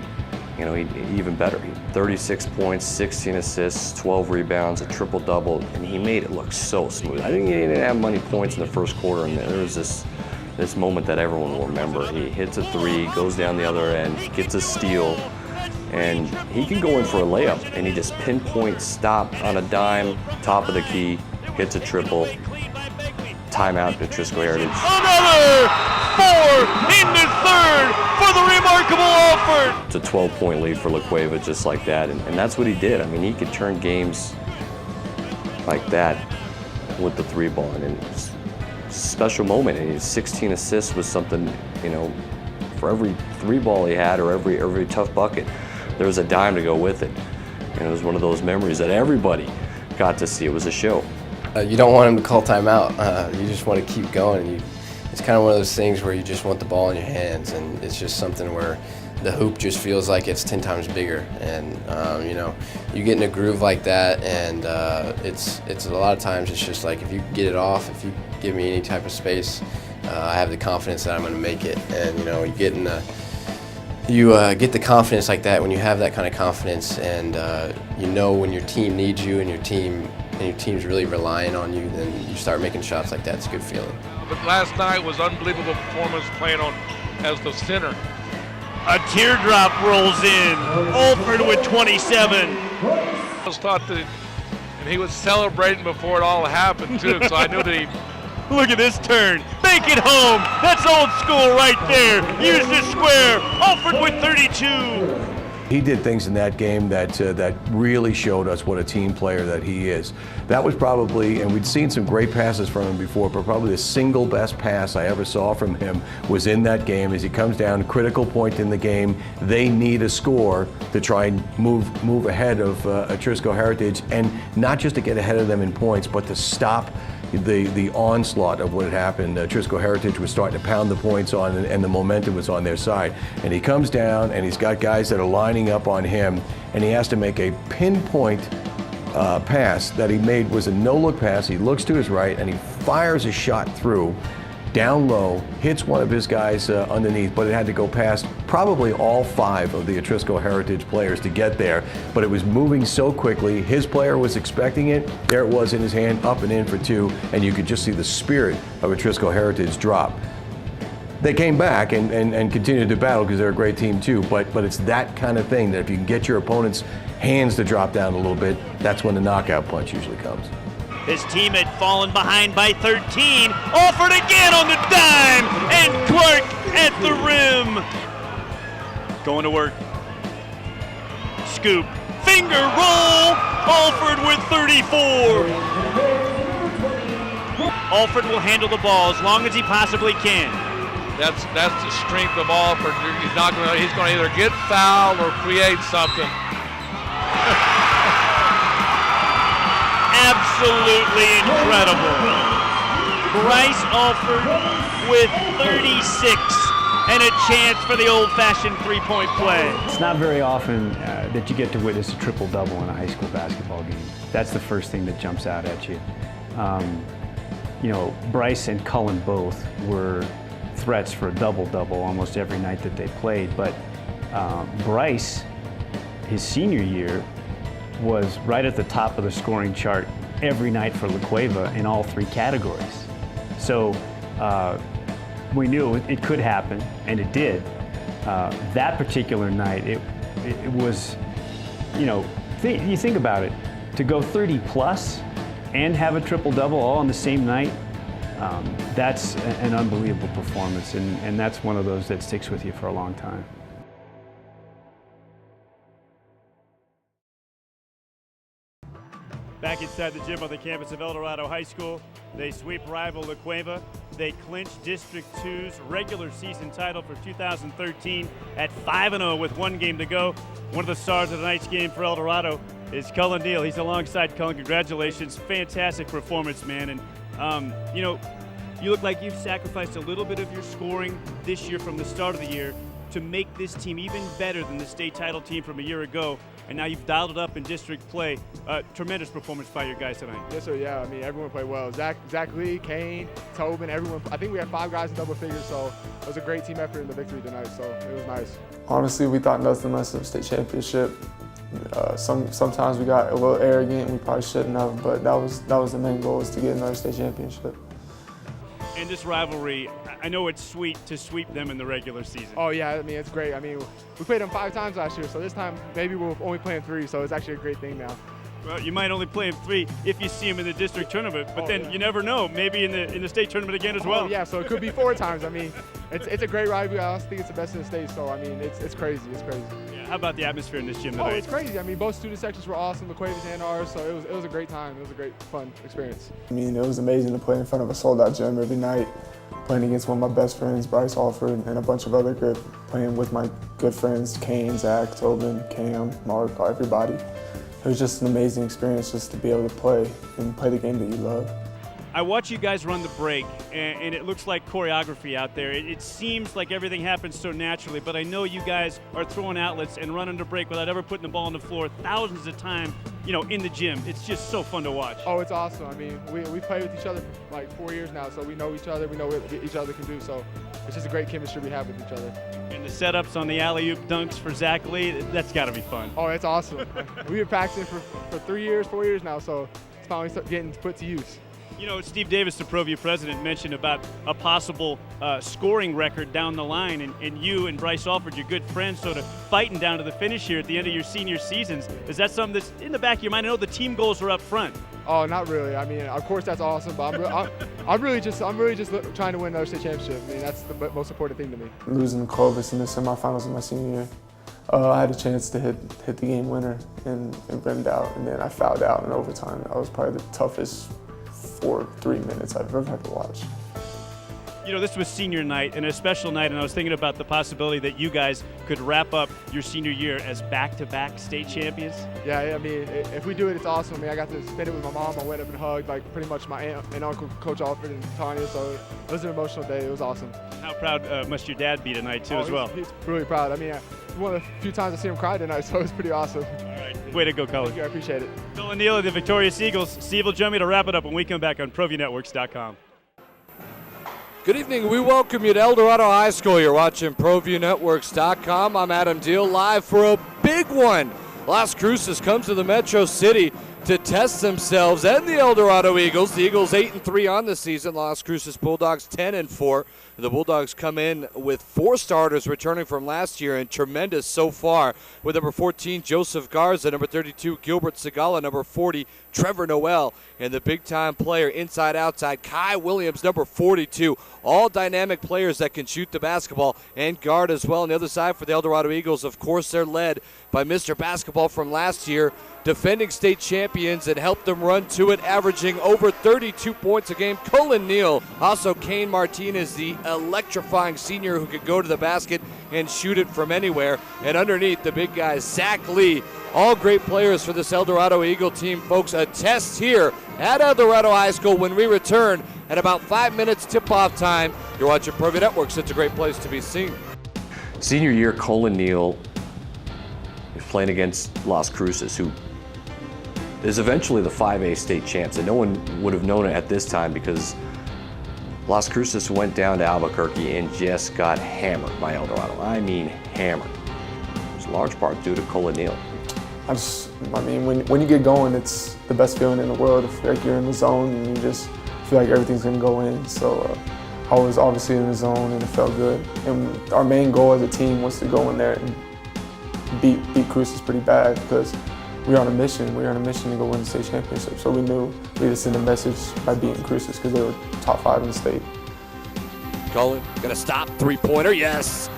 even better. 36 points, 16 assists, 12 rebounds, a triple-double, and he made it look so smooth. I think he didn't have many points in the first quarter, and there was this moment that everyone will remember. He hits a 3, goes down the other end, gets a steal, and he can go in for a layup, and he just pinpoint stop on a dime, top of the key, hits a triple, timeout to Trisco Heritage. Another 4 in the third for the remarkable Alford. It's a 12-point lead for La Cueva just like that, and that's what he did. I mean, he could turn games like that with the 3 ball, and it's a special moment. And his 16 assists was something, for every 3 ball he had or every tough bucket, there was a dime to go with it. And it was one of those memories that everybody got to see. It was a show. You don't want him to call timeout. You just want to keep going. It's kind of one of those things where you just want the ball in your hands, and it's just something where the hoop just feels like it's 10 times bigger. And you get in a groove like that, and it's a lot of times it's just like if you get it off, if you give me any type of space, I have the confidence that I'm going to make it. And you get the confidence like that when you have that kind of confidence, and when your team needs you and your team's really relying on you, then you start making shots like that. It's a good feeling. But last night was unbelievable performance playing as the center. A teardrop rolls in. Alford with 27. I was thought that, and he was celebrating before it all happened too, so I knew that he. Look at this turn. Make it home. That's old school right there. Use the square. Alford with 32. He did things in that game that really showed us what a team player that he is. That was probably, and we'd seen some great passes from him before, but probably the single best pass I ever saw from him was in that game as he comes down, critical point in the game. They need a score to try and move ahead of Trisco Heritage, and not just to get ahead of them in points, but to stop the onslaught of what had happened. Trisco Heritage was starting to pound the points on, and the momentum was on their side. And he comes down, and he's got guys that are lining up on him, and he has to make a pinpoint pass that he made was a no-look pass. He looks to his right, and he fires a shot through, down low, hits one of his guys underneath, but it had to go past probably all 5 of the Trisco Heritage players to get there. But it was moving so quickly. His player was expecting it. There it was in his hand, up and in for 2, and you could just see the spirit of a Trisco Heritage drop. They came back and continued to battle because they're a great team too, but it's that kind of thing that if you can get your opponent's hands to drop down a little bit, that's when the knockout punch usually comes. His team had fallen behind by 13. Alford again on the dime, and Clark at the rim. Going to work. Scoop. Finger roll. Alford with 34. Alford will handle the ball as long as he possibly can. That's the strength of Alford. He's going to either get fouled or create something. Absolutely incredible. Bryce Alford with 36, and a chance for the old-fashioned three-point play. It's not very often that you get to witness a triple-double in a high school basketball game. That's the first thing that jumps out at you. Bryce and Cullen both were threats for a double-double almost every night that they played, but Bryce, his senior year, was right at the top of the scoring chart every night for La Cueva in all three categories. So we knew it could happen, and it did. That particular night, it was, you think about it, to go 30 plus and have a triple-double all on the same night, that's an unbelievable performance, and that's one of those that sticks with you for a long time. Back inside the gym on the campus of El Dorado High School, they sweep rival La Cueva. They clinch District 2's regular season title for 2013 at 5-0 with one game to go. One of the stars of tonight's game for El Dorado is Cullen Neal. He's alongside Cullen. Congratulations. Fantastic performance, man. And, you look like you've sacrificed a little bit of your scoring this year from the start of the year to make this team even better than the state title team from a year ago. And now you've dialed it up in district play. Tremendous performance by your guys tonight. Yes, sir. Yeah, I mean, everyone played well. Zach Lee, Kane, Tobin, everyone. I think we had 5 guys in double figures, so it was a great team effort in the victory tonight, so it was nice. Honestly, we thought nothing less of a state championship. Sometimes we got a little arrogant. We probably shouldn't have, but that was the main goal, is to get another state championship. And this rivalry, I know it's sweet to sweep them in the regular season. Oh yeah, I mean, it's great. I mean, we played them 5 times last year, so this time maybe we'll only play them 3, so it's actually a great thing now. Well, you might only play them 3 if you see them in the district tournament, but then you never know. Maybe in the state tournament again as well. Yeah, so it could be 4 times. I mean, it's a great rivalry. I also think it's the best in the state. So I mean, it's crazy. It's crazy. Yeah, how about the atmosphere in this gym tonight? Oh, it's crazy. I mean, both student sections were awesome. La Cueva's and ours. So it was a great time. It was a great fun experience. I mean, it was amazing to play in front of a sold-out gym every night, playing against one of my best friends, Bryce Alford, and a bunch of other playing with my good friends, Kane, Zach, Tobin, Cam, Mark, everybody. It was just an amazing experience just to be able to play the game that you love. I watch you guys run the break, and it looks like choreography out there. It seems like everything happens so naturally, but I know you guys are throwing outlets and running the break without ever putting the ball on the floor thousands of times, in the gym. It's just so fun to watch. Oh, it's awesome. I mean, we played with each other for like 4 years now, so we know each other. We know what each other can do, so it's just a great chemistry we have with each other. And the setups on the alley-oop dunks for Zach Lee, that's got to be fun. Oh, it's awesome. We've been practicing for 3 years, 4 years now, so it's finally getting put to use. Steve Davis, the Provia president, mentioned about a possible scoring record down the line, and you and Bryce Alford, your good friends, sort of fighting down to the finish here at the end of your senior seasons. Is that something that's in the back of your mind? I know the team goals are up front. Oh, not really. I mean, of course that's awesome, but I'm really just trying to win another state championship. I mean, that's the most important thing to me. Losing to Clovis in the semifinals of my senior year, I had a chance to hit the game winner and rimmed out, and then I fouled out in overtime. That was probably the toughest 3 minutes I've ever had to watch. This was senior night and a special night, and I was thinking about the possibility that you guys could wrap up your senior year as back-to-back state champions. Yeah, I mean, if we do it, it's awesome. I mean, I got to spend it with my mom. I went up and hugged, like, pretty much my aunt and uncle, Coach Alford and Tanya, so it was an emotional day. It was awesome. How proud must your dad be tonight, too, as well? He's really proud. I mean, one of the few times I see him cry tonight, so it's pretty awesome. All right. Way to go, Cullen. Thank you. I appreciate it. Cullen Neal of the Victorious Eagles. Steve will join me to wrap it up when we come back on ProViewNetworks.com. Good evening. We welcome you to El Dorado High School. You're watching ProViewNetworks.com. I'm Adam Deal, live for a big one. Las Cruces comes to the Metro City to test themselves and the El Dorado Eagles. The Eagles 8-3 on the season. Las Cruces Bulldogs 10-4. The Bulldogs come in with 4 starters returning from last year, and tremendous so far with number 14, Joseph Garza, number 32, Gilbert Segala, number 40, Trevor Noel, and the big-time player inside-outside, Kai Williams, number 42. All dynamic players that can shoot the basketball and guard as well. On the other side for the El Dorado Eagles, of course, they're led by Mr. Basketball from last year, defending state champions, and helped them run to it, averaging over 32 points a game. Cullen Neal, also Kane Martinez, the electrifying senior who could go to the basket and shoot it from anywhere. And underneath, the big guys, Zach Lee. All great players for this El Dorado Eagle team, folks. A test here at El Dorado High School when we return at about 5 minutes tip-off time You're watching Pro V Networks. It's a great place to be seen. Senior year, Cullen Neal is playing against Las Cruces, who is eventually the 5A state champs, and no one would have known it at this time because Las Cruces went down to Albuquerque and just got hammered by El Dorado. I mean hammered. It's in large part due to Cullen Neal. I mean, when you get going, it's the best feeling in the world. If like you're in the zone and you just feel like everything's gonna go in. So I was obviously in the zone and it felt good. And our main goal as a team was to go in there and beat Cruces pretty bad because we were on a mission. We were on a mission to go win the state championship. So we knew we had to send a message by beating Cruces because they were top 5 in the state. Cullen gonna stop, three-pointer, yes.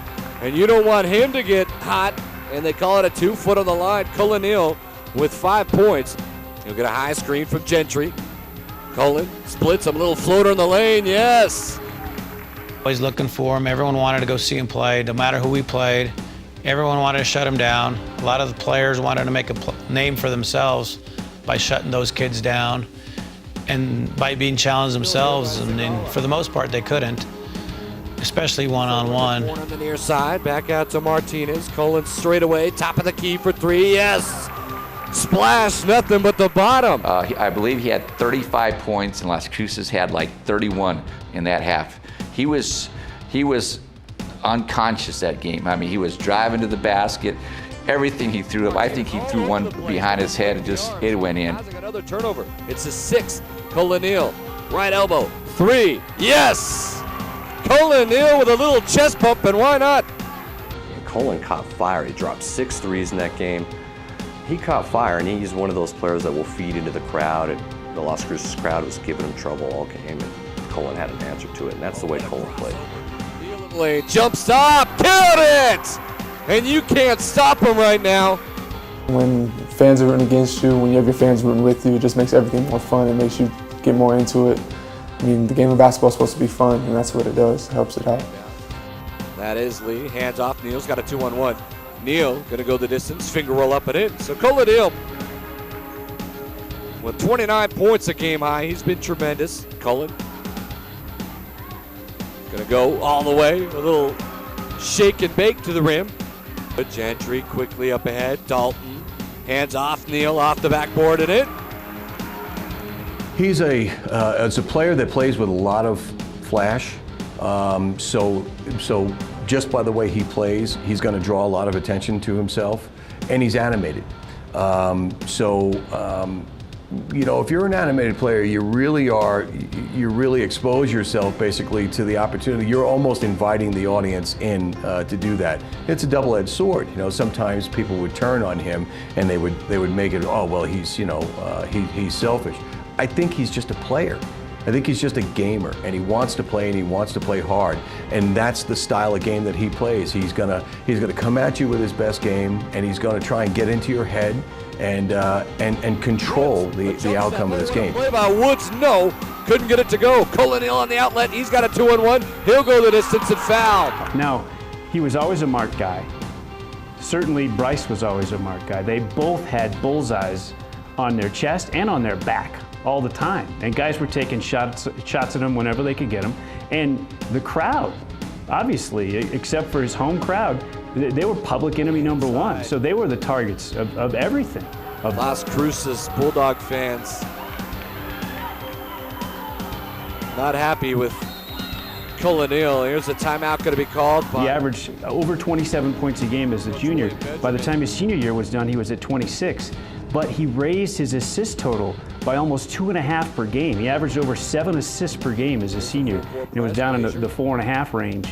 And you don't want him to get hot, and they call it a 2-foot on the line. Cullen Neal with 5 points. He'll get a high screen from Gentry. Cullen splits him, a little floater in the lane, yes. Always looking for him. Everyone wanted to go see him play, no matter who he played. Everyone wanted to shut him down. A lot of the players wanted to make a name for themselves by shutting those kids down and by being challenged themselves. And for the most part, they couldn't, especially one-on-one. On the near side, back out to Martinez. Cullen straight away, top of the key for 3, yes. Splash, nothing but the bottom. I believe he had 35 points, and Las Cruces had like 31 in that half. He was unconscious that game. I mean, he was driving to the basket. Everything he threw up, I think he threw one behind his head and just it went in. Another turnover. It's his 6th. Cullen Neal, right elbow, 3, yes. Cullen Neal with a little chest bump, and why not? Cullen caught fire. He dropped 6 threes in that game. He caught fire, and he's one of those players that will feed into the crowd. And the Las Cruces crowd was giving him trouble all game, and Cullen had an answer to it, and that's the way Cullen played. Jump stop, killed it! And you can't stop him right now. When fans are rooting against you, when you have your fans rooting with you, it just makes everything more fun. It makes you get more into it. I mean, the game of basketball is supposed to be fun, and that's what it does. It helps it out. That is Lee. Hands off. Neal's got a 2-on-1. Neal going to go the distance, finger roll up and in. So Cullen Neal with 29 points a game high. He's been tremendous. Cullen going to go all the way. A little shake and bake to the rim. But Gentry quickly up ahead. Dalton, hands off. Neal off the backboard and in. He's as a player that plays with a lot of flash. So just by the way he plays, he's going to draw a lot of attention to himself, and he's animated. You know, if you're an animated player, you really expose yourself basically to the opportunity. You're almost inviting the audience in to do that. It's a double-edged sword. You know, sometimes people would turn on him and they would make it, oh well, he's he's selfish. I think he's just a player. I think he's just a gamer, and he wants to play, and he wants to play hard, and that's the style of game that he plays. He's gonna come at you with his best game, and he's gonna try and get into your head and control the outcome of this game. Play by Woods, no, couldn't get it to go. Cullen Neal on the outlet, he's got a 2-on-1. He'll go the distance and foul. Now, he was always a marked guy. Certainly, Bryce was always a marked guy. They both had bullseyes on their chest and on their back all the time, and guys were taking shots at him whenever they could get him. And the crowd, obviously, except for his home crowd, they were public enemy number one. So they were the targets of everything. Las Cruces Bulldog fans not happy with Cullen Neal. Here's a timeout going to be called. He averaged over 27 points a game as a junior. By the time his senior year was done, he was at 26. But he raised his assist total by almost 2.5 per game. He averaged over 7 assists per game as a senior, and it was down in the 4.5 range.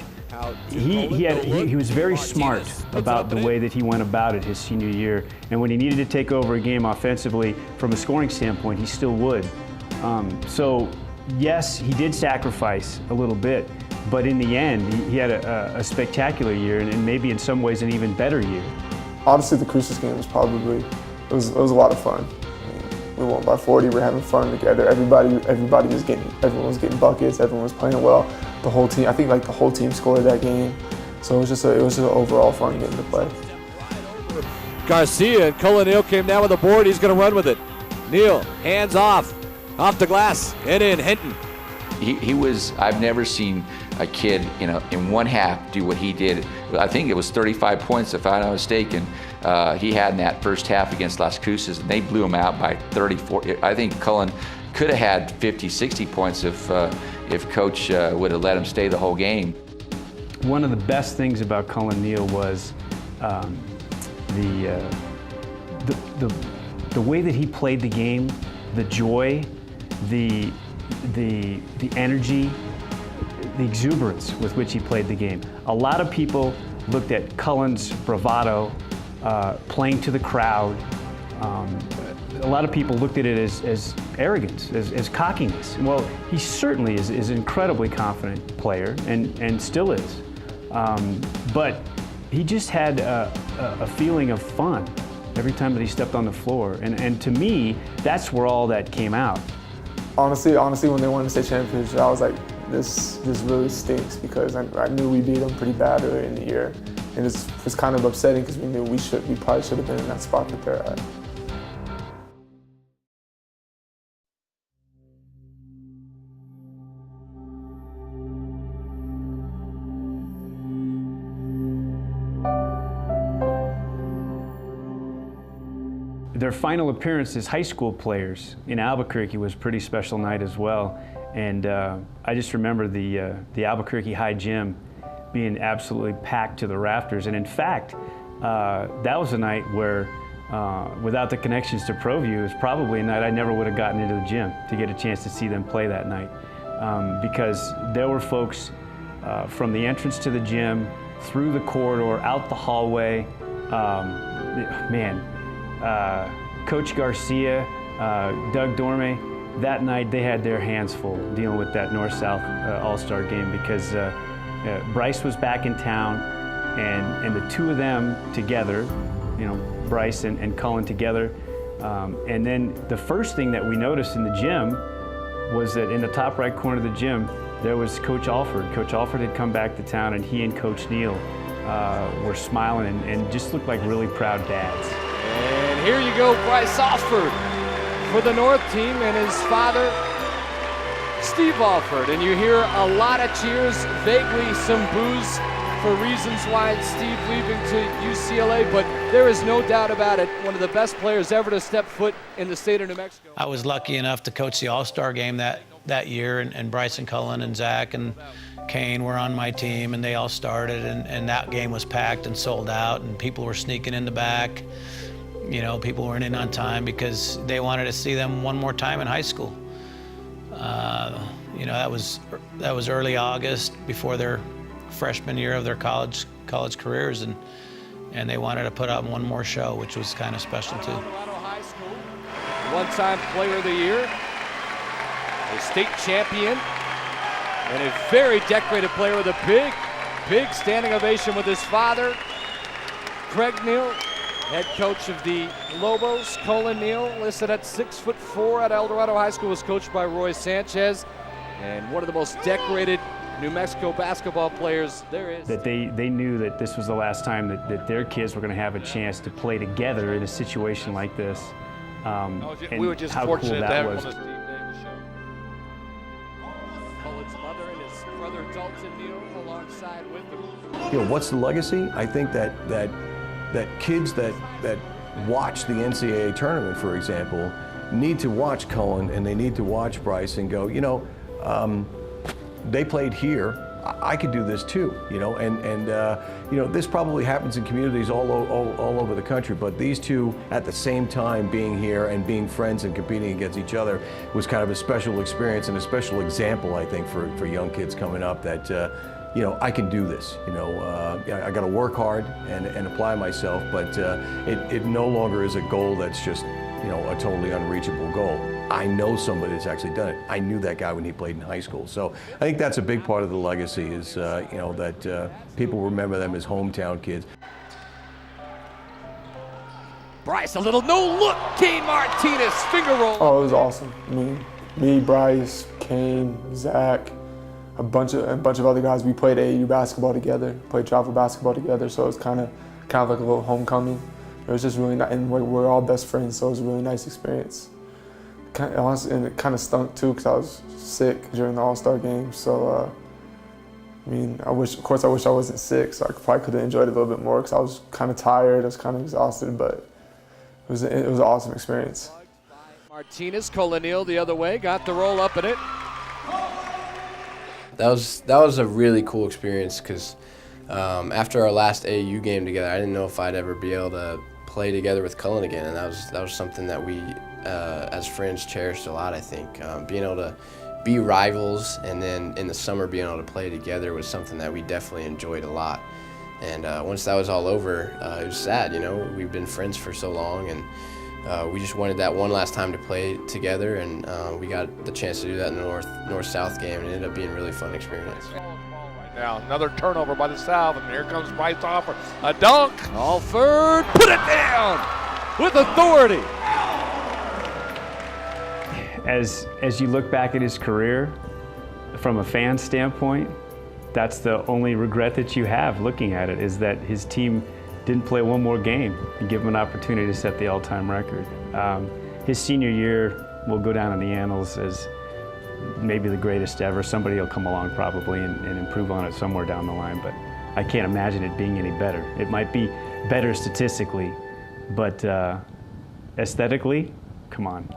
He was very smart about the way that he went about it his senior year, and when he needed to take over a game offensively from a scoring standpoint, he still would. So yes, he did sacrifice a little bit, but in the end, he had a spectacular year, and maybe in some ways an even better year. Honestly, the Cruces game was probably, it was a lot of fun. We won by 40. We were having fun together. Everyone was getting buckets. Everyone was playing well. The whole team, I think like the whole team scored that game. So it was just an overall fun game to play. Garcia and Cullen Neal came down with a board. He's going to run with it. Neal, hands off the glass, and in Hinton. He was, I've never seen a kid, in one half do what he did. I think it was 35 points, if I'm not mistaken, he had in that first half against Las Cruces, and they blew him out by 34. I think Cullen could have had 50, 60 points if Coach would have let him stay the whole game. One of the best things about Cullen Neal was the way that he played the game, the joy, the energy, the exuberance with which he played the game. A lot of people looked at Cullen's bravado, playing to the crowd. A lot of people looked at it as arrogance, as cockiness. Well, he certainly is an incredibly confident player and still is. But he just had a feeling of fun every time that he stepped on the floor. And to me, that's where all that came out. Honestly, when they won the state championship, I was like, this really stinks, because I knew we beat them pretty bad earlier in the year. And it's kind of upsetting because we knew we probably should have been in that spot that they're at. Their final appearance as high school players in Albuquerque was a pretty special night as well. And I just remember the Albuquerque High Gym being absolutely packed to the rafters. And in fact, that was a night where, without the connections to ProView, it was probably a night I never would have gotten into the gym to get a chance to see them play that night. Because there were folks from the entrance to the gym, through the corridor, out the hallway. Coach Garcia, Doug Dorme, that night they had their hands full dealing with that North-South All-Star game, because Bryce was back in town, and the two of them together, Bryce and Cullen together, and then the first thing that we noticed in the gym was that in the top right corner of the gym, there was Coach Alford. Coach Alford had come back to town, and he and Coach Neal were smiling and just looked like really proud dads. And here you go, Bryce Alford for the North team, and his father, Steve Alford. And you hear a lot of cheers, vaguely some boos for reasons why it's Steve leaving to UCLA, but there is no doubt about it, one of the best players ever to step foot in the state of New Mexico. I was lucky enough to coach the All-Star game that year, and Bryce and Cullen and Zach and Kane were on my team, and they all started, and that game was packed and sold out, and people were sneaking in the back. People weren't in on time because they wanted to see them one more time in high school. That was early August, before their freshman year of their college careers, and they wanted to put on one more show, which was kind of special too. Colorado High School, one-time Player of the Year, a state champion, and a very decorated player with a big standing ovation with his father, Craig Neal. Head coach of the Lobos, Cullen Neal, listed at 6'4" at El Dorado High School, was coached by Roy Sanchez, and one of the most decorated New Mexico basketball players there is. That they knew that this was the last time that their kids were going to have a chance to play together in a situation like this. We were just how fortunate cool to that have him was. on the Steve Davis show. Cullen's mother and his brother Dalton Neal alongside with him. What's the legacy? I think that kids that watch the NCAA tournament, for example, need to watch Cullen and they need to watch Bryce and go, they played here. I could do this too, and this probably happens in communities all over the country, but these two at the same time being here and being friends and competing against each other was kind of a special experience and a special example, I think, for young kids coming up that, I can do this. I got to work hard and apply myself, but it no longer is a goal that's just, a totally unreachable goal. I know somebody that's actually done it. I knew that guy when he played in high school. So I think that's a big part of the legacy is, that people remember them as hometown kids. Bryce, a little no-look, Kane Martinez, finger roll. Oh, it was awesome. Me, Bryce, Kane, Zach, a bunch of other guys. We played AAU basketball together, played travel basketball together, so it was kind of like a little homecoming. It was just really nice, and we're all best friends, so it was a really nice experience. And it kind of stunk too because I was sick during the All-Star game, so I mean, of course I wish I wasn't sick, so I probably could have enjoyed it a little bit more because I was kind of tired, I was kind of exhausted, but it was an awesome experience. Martinez, Cullen the other way, got the roll up in it. That was a really cool experience because after our last AU game together, I didn't know if I'd ever be able to play together with Cullen again, and that was something that we as friends cherished a lot. I think being able to be rivals and then in the summer being able to play together was something that we definitely enjoyed a lot. And once that was all over, it was sad. You know, we've been friends for so long, and we just wanted that one last time to play together, and we got the chance to do that in the North-South game, and it ended up being a really fun experience. Now another turnover by the South, and here comes Bryce Alford. A dunk. Alford, put it down with authority. As you look back at his career, from a fan standpoint, that's the only regret that you have looking at it, is that his team didn't play one more game and give him an opportunity to set the all-time record. His senior year will go down in the annals as maybe the greatest ever. Somebody will come along probably and improve on it somewhere down the line, but I can't imagine it being any better. It might be better statistically, but aesthetically, come on.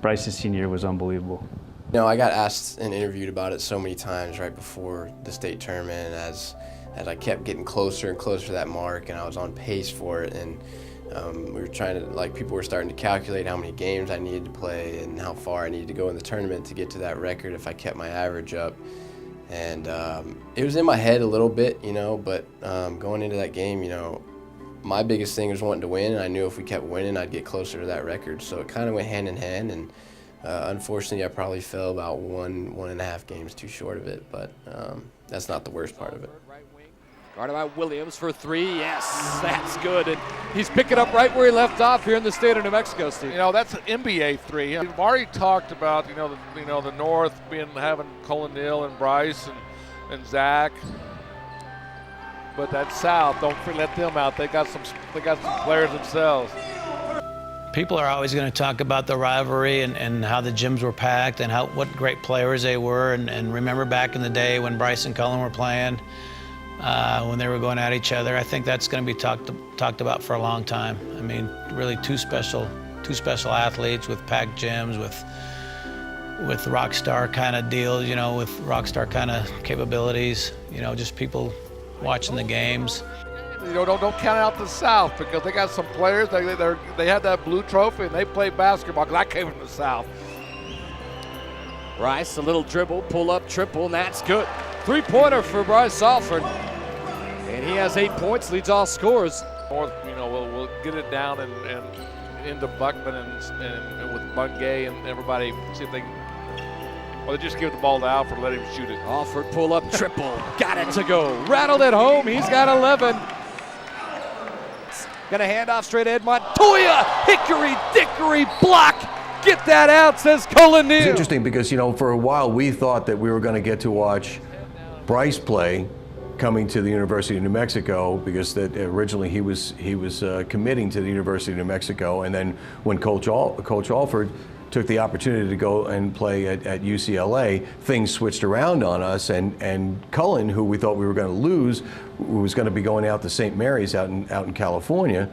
Bryce's senior year was unbelievable. You know, I got asked and interviewed about it so many times right before the state tournament as I kept getting closer and closer to that mark, and I was on pace for it, and we were trying to, like, people were starting to calculate how many games I needed to play and how far I needed to go in the tournament to get to that record if I kept my average up. And it was in my head a little bit, you know, but going into that game, you know, my biggest thing was wanting to win, and I knew if we kept winning, I'd get closer to that record. So it kind of went hand in hand, and unfortunately, I probably fell about one and a half games too short of it, but that's not the worst part of it. Guarded by Williams for three. Yes, that's good. And he's picking up right where he left off here in the state of New Mexico, Steve. You know, that's an NBA three. We've already talked about, the North having Cullen and Bryce and Zach. But that South, don't let them out. They got some players themselves. People are always going to talk about the rivalry and how the gyms were packed and what great players they were. And remember back in the day when Bryce and Cullen were playing, when they were going at each other. I think that's going to be talked about for a long time. I mean, really two special athletes with packed gyms, with rock star kind of deals, you know, with rock star kind of capabilities. You know, just people watching the games. You know, don't count out the South because they got some players. They had that blue trophy and they play basketball. Because I came from the South. Bryce, a little dribble, pull up, triple, and that's good. Three-pointer for Bryce Alford, and he has 8 points, leads all scores. North, you know, we'll get it down and into Buckman and with Bungay and everybody, see if they can. Well, they just give the ball to Alford, let him shoot it. Alford pull up, triple, got it to go. Rattled it home, he's got 11. Gonna hand off straight ahead, Montoya, hickory dickory block. Get that out, says Cullen. It's interesting because, you know, for a while we thought that we were going to get to watch Bryce play coming to the University of New Mexico because that originally he was committing to the University of New Mexico, and then when Coach Alford took the opportunity to go and play at UCLA, things switched around on us, and Cullen, who we thought we were going to lose, who was going to be going out to St. Mary's out in California,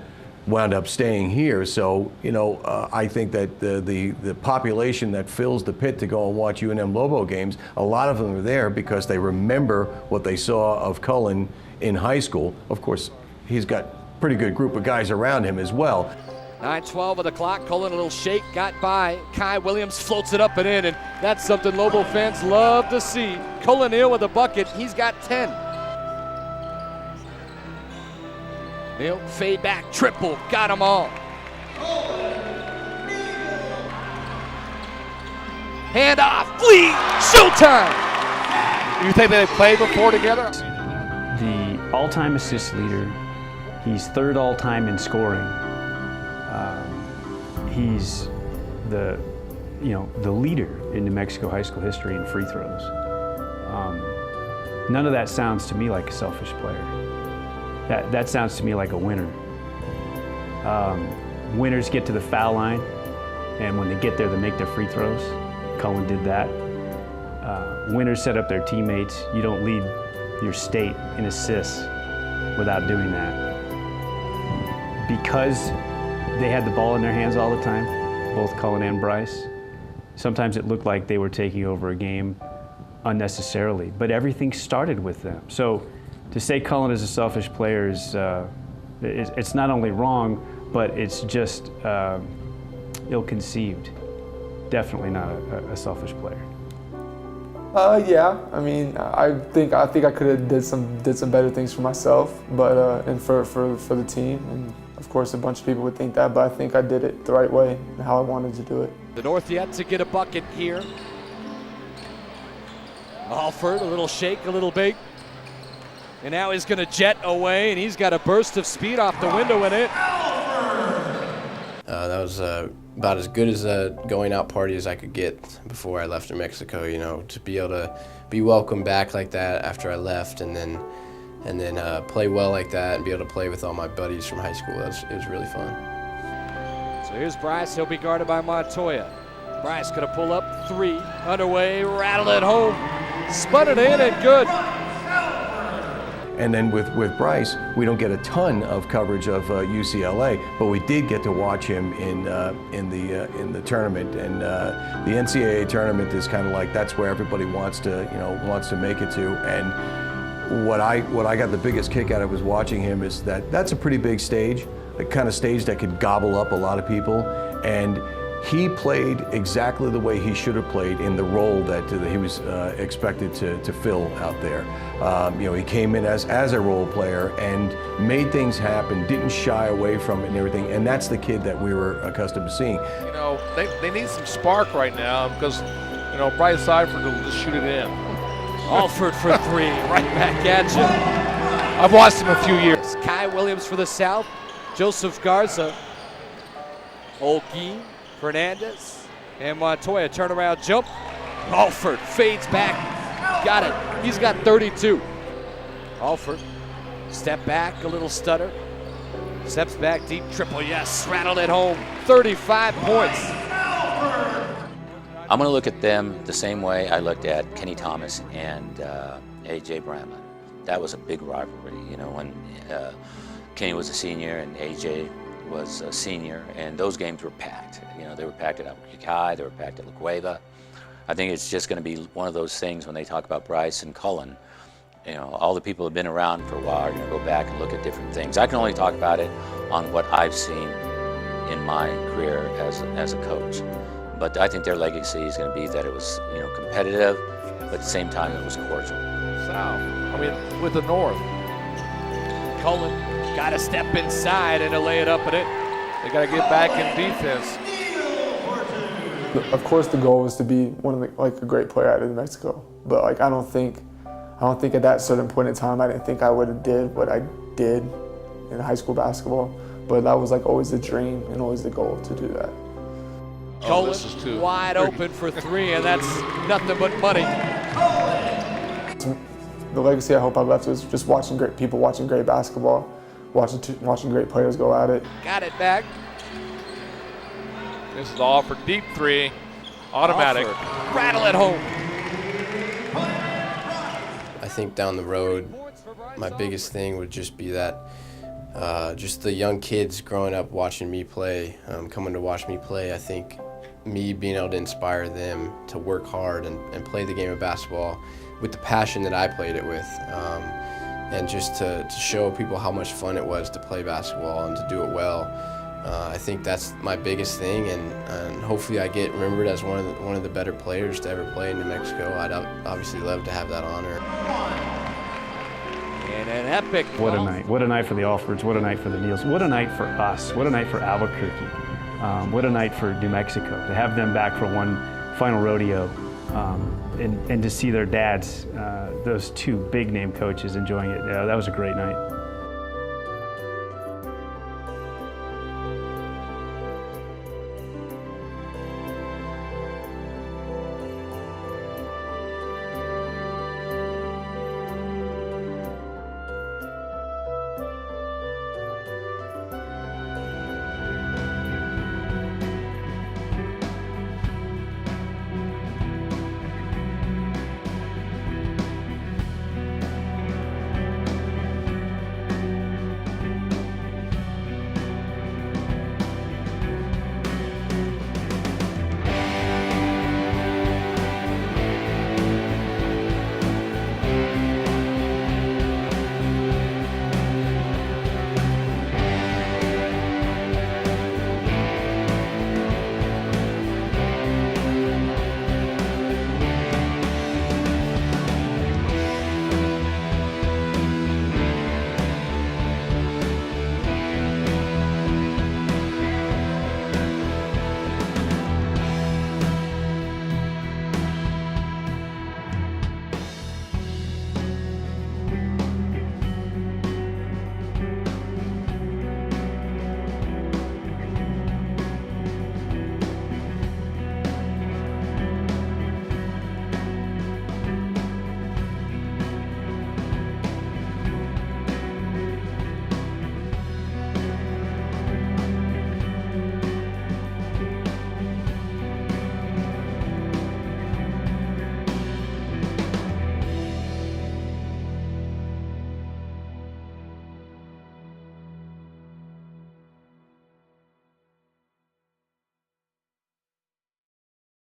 wound up staying here. So, you know, I think that the population that fills the pit to go and watch UNM Lobo games, a lot of them are there because they remember what they saw of Cullen in high school. Of course, he's got a pretty good group of guys around him as well. 9:12 of the clock, Cullen a little shake, got by. Kai Williams floats it up and in, and that's something Lobo fans love to see. Cullen with a bucket, he's got 10. Neal, fade back, triple, got them all. Hand off, Lee, showtime! You think they played before together? The all-time assist leader, he's third all-time in scoring. He's the leader in New Mexico high school history in free throws. None of that sounds to me like a selfish player. That sounds to me like a winner. Winners get to the foul line, and when they get there, they make their free throws. Cullen did that. Winners set up their teammates. You don't lead your state in assists without doing that. Because they had the ball in their hands all the time, both Cullen and Bryce, sometimes it looked like they were taking over a game unnecessarily, but everything started with them. So to say Cullen is a selfish player is, it's not only wrong, but it's just ill-conceived. Definitely not a selfish player. Yeah. I mean, I think I could have did some better things for myself, but and for the team, and of course a bunch of people would think that, but I think I did it the right way and how I wanted to do it. The North yet to get a bucket here. Alford, a little shake, a little bake. And now he's going to jet away, and he's got a burst of speed off the window in it. That was about as good as a going out party as I could get before I left New Mexico, you know, to be able to be welcomed back like that after I left, and then play well like that and be able to play with all my buddies from high school. It was really fun. So here's Bryce. He'll be guarded by Montoya. Bryce going to pull up, 3 underway, rattle it home, spun it in, and good. And then with Bryce, we don't get a ton of coverage of UCLA, but we did get to watch him in the tournament. And the NCAA tournament is kind of like, that's where everybody wants to make it to. And what I got the biggest kick out of was watching him is that's a pretty big stage, a kind of stage that could gobble up a lot of people. And he played exactly the way he should have played in the role that he was expected to fill out there. He came in as a role player and made things happen, didn't shy away from it and everything, and that's the kid that we were accustomed to seeing. You know, they need some spark right now because, you know, Bryce Alford will just shoot it in. Alford for 3, right back at you. I've watched him a few years. Kai Williams for the South, Joseph Garza, Olkey, Fernandez, and Montoya turnaround jump. Alford fades back, got it. He's got 32. Alford, step back, a little stutter. Steps back, deep triple, yes, rattled it home. 35 points. I'm going to look at them the same way I looked at Kenny Thomas and A.J. Bramlett. That was a big rivalry, you know, when Kenny was a senior and A.J. was a senior, and those games were packed. You know, they were packed at Albuquerque High, they were packed at La Cueva. I think it's just going to be one of those things when they talk about Bryce and Cullen. You know, all the people who have been around for a while are going to go back and look at different things. I can only talk about it on what I've seen in my career as a coach. But I think their legacy is going to be that it was, you know, competitive, but at the same time it was cordial. South, I mean, with the North. Cullen got to step inside and to lay it up at it. They got to get back in defense. Of course, the goal was to be a great player out of New Mexico. But I don't think at that certain point in time I didn't think I would have did what I did in high school basketball. But that was always the dream and always the goal to do that. Cullen wide open for 3, and that's nothing but money. The legacy I hope I left was just watching great people, watching great basketball, watching great players go at it. Got it back. This is all for deep 3, automatic. Alford, rattle it home. I think down the road, my biggest thing would just be that just the young kids growing up watching me play, coming to watch me play. I think me being able to inspire them to work hard and play the game of basketball with the passion that I played it with, and just to show people how much fun it was to play basketball and to do it well. I think that's my biggest thing, and hopefully I get remembered as one of the better players to ever play in New Mexico. I'd obviously love to have that honor. And an epic. What a night. What a night for the Alfords. What a night for the Neals. What a night for us. What a night for Albuquerque. What a night for New Mexico. To have them back for one final rodeo, and to see their dads, those 2 big name coaches, enjoying it. That was a great night.